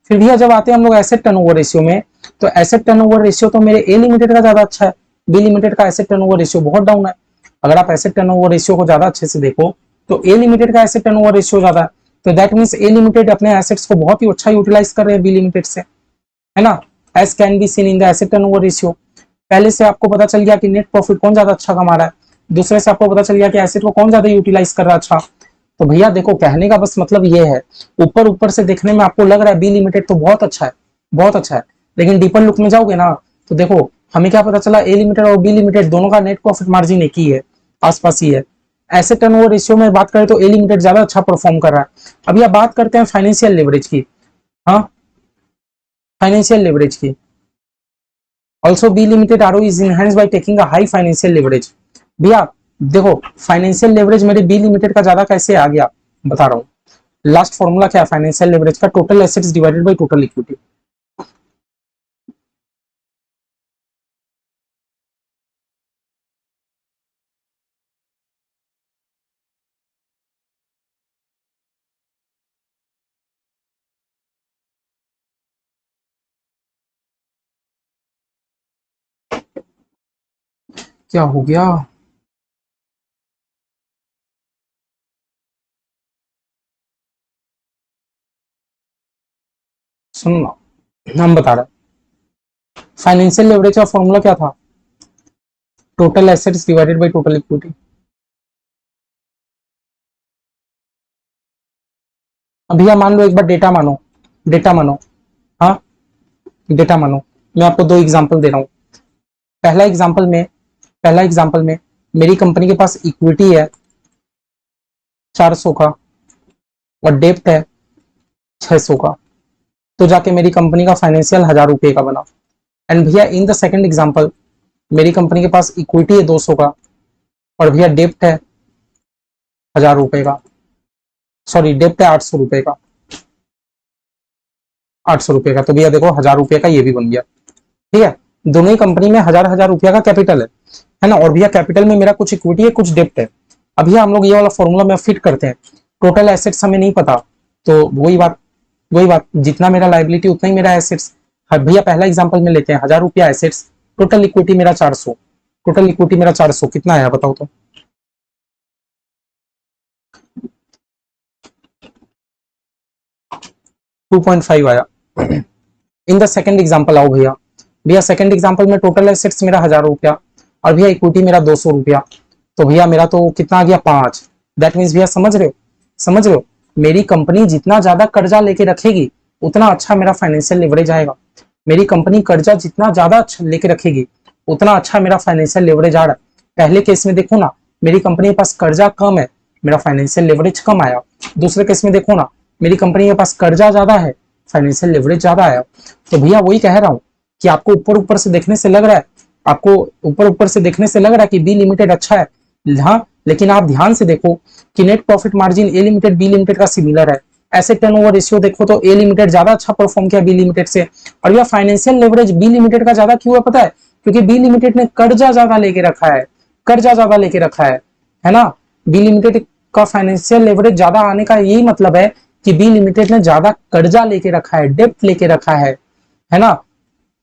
फिर भैया जब आते हैं हम लोग एसेट टर्नओवर रेशियो में, तो एसेट टर्नओवर रेशियो तो मेरे ए लिमिटेड का ज्यादा अच्छा है, बी लिमिटेड का एसेट टर्नओवर रेशियो बहुत डाउन है। अगर आप एसेट टर्नओवर रेशियो को ज्यादा अच्छे से देखो तो ए लिमिटेड का एसेट टर्नओवर रेशियो ज्यादा है, तो दैट मींस ए लिमिटेड अपने एसेट्स को बहुत ही अच्छा यूटिलाइज कर रहे हैं बी लिमिटेड से, है ना, as can be seen in the asset turnover ratio. पहले से आपको पता चल गया कि नेट प्रॉफिट कौन ज्यादा अच्छा कमा रहा है, दूसरे से आपको पता चल गया कि एसेट को कौन ज्यादा यूटिलाइज कर रहा है अच्छा। तो भैया देखो कहने का बस मतलब ये है, ऊपर ऊपर से देखने में आपको लग रहा है बी लिमिटेड तो बहुत अच्छा है, बहुत अच्छा है, लेकिन डीपर लुक में जाओगे ना तो देखो हमें क्या पता चला, ए लिमिटेड और बी लिमिटेड दोनों का नेट प्रॉफिट मार्जिन एक ही है, आसपास ही है। एसेट टर्नओवर रेशियो में बात करें तो ए लिमिटेड ज्यादा अच्छा परफॉर्म कर रहा है। अभी आप बात करते हैं फाइनेंशियल लेवरेज की, हाँ फाइनेंशियल लेवरेज की, also be limited RO is enhanced by taking a high financial leverage. भैया देखो फाइनेंशियल लेवरेज मेरे बी लिमिटेड का ज्यादा कैसे आ गया बता रहा हूँ। लास्ट फॉर्मूला क्या है फाइनेंशियल लेवरेज का? Total assets divided by total equity. क्या हो गया? सुनना, हम बता रहे हैं फाइनेंशियल लेवरेज का फॉर्मूला क्या था? Total assets divided by total equity. अब भैया मान लो एक बार डेटा मानो, डेटा मानो, हाँ डेटा मानो, मैं आपको 2 एग्जांपल दे रहा हूँ। पहला एग्जांपल में, पहला एग्जांपल में मेरी कंपनी के पास इक्विटी है 400 का और डेप्ट है 600 का, तो जाके मेरी कंपनी का फाइनेंशियल 1000 रुपए का बना। एंड भैया इन द सेकंड एग्जांपल मेरी कंपनी के पास इक्विटी है 200 का और भैया डेप्ट है 1000 रुपए का, सॉरी डेप्ट है 800 रुपए का, 800 रुपए का, तो भैया देखो 1000 रुपए का ये भी बन गया। ठीक है, दोनों ही कंपनी में 1000 रुपया का कैपिटल है ना, और भैया कैपिटल में मेरा कुछ इक्विटी है कुछ डेप्ट है। अब भैया हम लोग ये वाला फॉर्मूला में फिट करते हैं, टोटल एसेट्स हमें नहीं पता, तो वही बात जितना मेरा लाइबिलिटी उतना ही मेरा एसेट्स। भैया पहला एग्जांपल में लेते हैं 1000 रुपया एसेट्स, टोटल इक्विटी मेरा 400, टोटल इक्विटी मेरा 400 कितना आया बताओ तो? 2.5 आया। इन द सेकंड एग्जांपल आओ भैया, भैया सेकंड एग्जांपल में टोटल एसेट्स मेरा 1000 रुपया और भैया इक्विटी मेरा 200 रुपया, तो भैया मेरा तो कितना आ गया 5। दैट मीन्स भैया समझ रहे हो, समझ रहे हो, मेरी कंपनी जितना ज्यादा कर्जा लेके रखेगी उतना अच्छा मेरा फाइनेंशियल लेवरेज आएगा। मेरी कंपनी कर्जा जितना ज्यादा अच्छा लेके रखेगी उतना अच्छा मेरा फाइनेंशियल लेवरेज आ रहा है। पहले केस में देखो ना मेरी कंपनी के पास कर्जा कम है, मेरा फाइनेंशियल लेवरेज कम आया। दूसरे केस में देखो ना मेरी कंपनी के पास कर्जा ज्यादा है, फाइनेंशियल लेवरेज ज्यादा आया। तो भैया वही कह रहा हूँ कि आपको ऊपर ऊपर से देखने से लग रहा है, आपको ऊपर ऊपर से देखने से लग रहा है कि बी लिमिटेड अच्छा है, हाँ, लेकिन आप ध्यान से देखो कि नेट प्रॉफिट मार्जिन ए लिमिटेड बी लिमिटेड का सिमिलर है। एसेट टर्नओवर रेशियो देखो तो ए लिमिटेड ज्यादा अच्छा परफॉर्म किया बी लिमिटेड से, और यह फाइनेंशियल लेवरेज बी लिमिटेड का ज्यादा क्यों है पता है? क्योंकि बी लिमिटेड ने कर्जा ज्यादा लेके रखा है, कर्जा ज्यादा लेके रखा है ना। बी लिमिटेड का फाइनेंशियल लेवरेज ज्यादा आने का यही मतलब है कि बी लिमिटेड ने ज्यादा कर्जा लेके रखा है, डेप्ट लेके रखा है ना।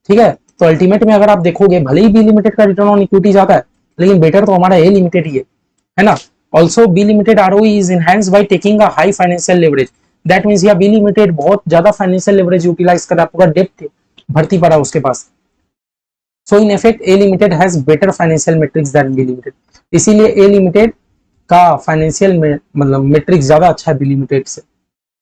ठीक है, तो अल्टीमेट में अगर आप देखोगे भले ही बी लिमिटेड का रिटर्न ऑन इक्विटी ज्यादा है, लेकिन बेटर तो हमारा ए लिमिटेड ही है ना। Also be limited ROE is enhanced by taking a high financial leverage. That means या बी लिमिटेड बहुत ज्यादा फाइनेंशियल लेवरेज यूटिलाइज कर रहा है, पूरा डेप्थ भर्ती पड़ा उसके पास। So in effect A limited has better financial metrics than B limited, इसीलिए ए लिमिटेड का फाइनेंशियल मतलब मेट्रिक्स ज्यादा अच्छा है बी लिमिटेड से,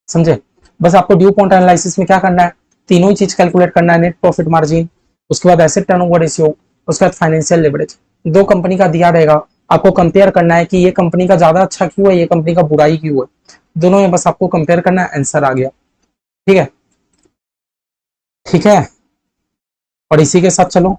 समझे। बस आपको ड्यू पॉइंट एनालिसिस में क्या करना है, तीनों ही चीज कैलकुलेट करना है, नेट प्रॉफिट मार्जिन, उसके बाद एसेट टर्नओवर रेशियो, उसके बाद फाइनेंशियल लेवरेज। 2 कंपनी का दिया रहेगा, आपको कंपेयर करना है कि ये कंपनी का ज्यादा अच्छा क्यों है, ये कंपनी का बुराई क्यों है, दोनों में बस आपको कंपेयर करना है, आंसर आ गया। ठीक है। ठीक है। और इसी के साथ चलो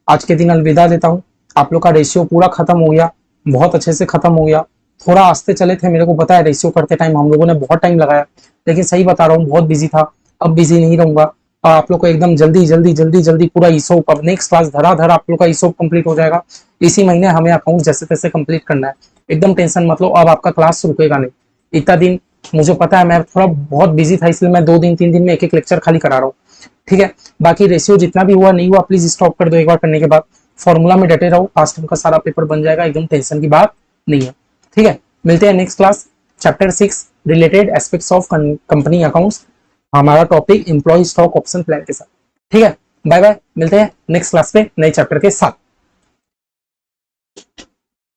आज के दिन अलविदा देता हूँ। आप लोग का रेशियो पूरा खत्म हो गया, बहुत अच्छे से खत्म हो गया। थोड़ा आस्ते चले थे, मेरे को पता है रेशियो करते टाइम हम लोगों ने बहुत टाइम लगाया, लेकिन सही बता रहा हूँ बहुत बिजी था। अब बिजी नहीं रहूंगा और आप लोग को एकदम जल्दी जल्दी जल्दी जल्दी पूरा ईसोप, अब नेक्स्ट क्लास धरा आप लोग का ईसोप कंप्लीट हो जाएगा। इसी महीने हमें अकाउंट जैसे तैसे कंप्लीट करना है, एकदम टेंशन मत लो। अब आपका क्लास रुकेगा नहीं इतना दिन। मुझे पता है मैं थोड़ा बहुत बिजी था, इसलिए मैं 2 दिन 3 दिन में एक एक लेक्चर खाली करा रहा हूँ, ठीक है। बाकी रेशियो जितना भी हुआ नहीं हुआ प्लीज स्टॉप कर दो एक बार करने के बाद। फॉर्मूला में डटे रहो, पास्ट टाइम का सारा पेपर बन जाएगा, एकदम टेंशन की बात नहीं है, ठीक है। मिलते हैं next class, chapter 6 related aspects of company accounts, हमारा topic employ stock option plan के साथ, ठीक है। बाय बाय, मिलते हैं नेक्स्ट क्लास पे नए चैप्टर के साथ।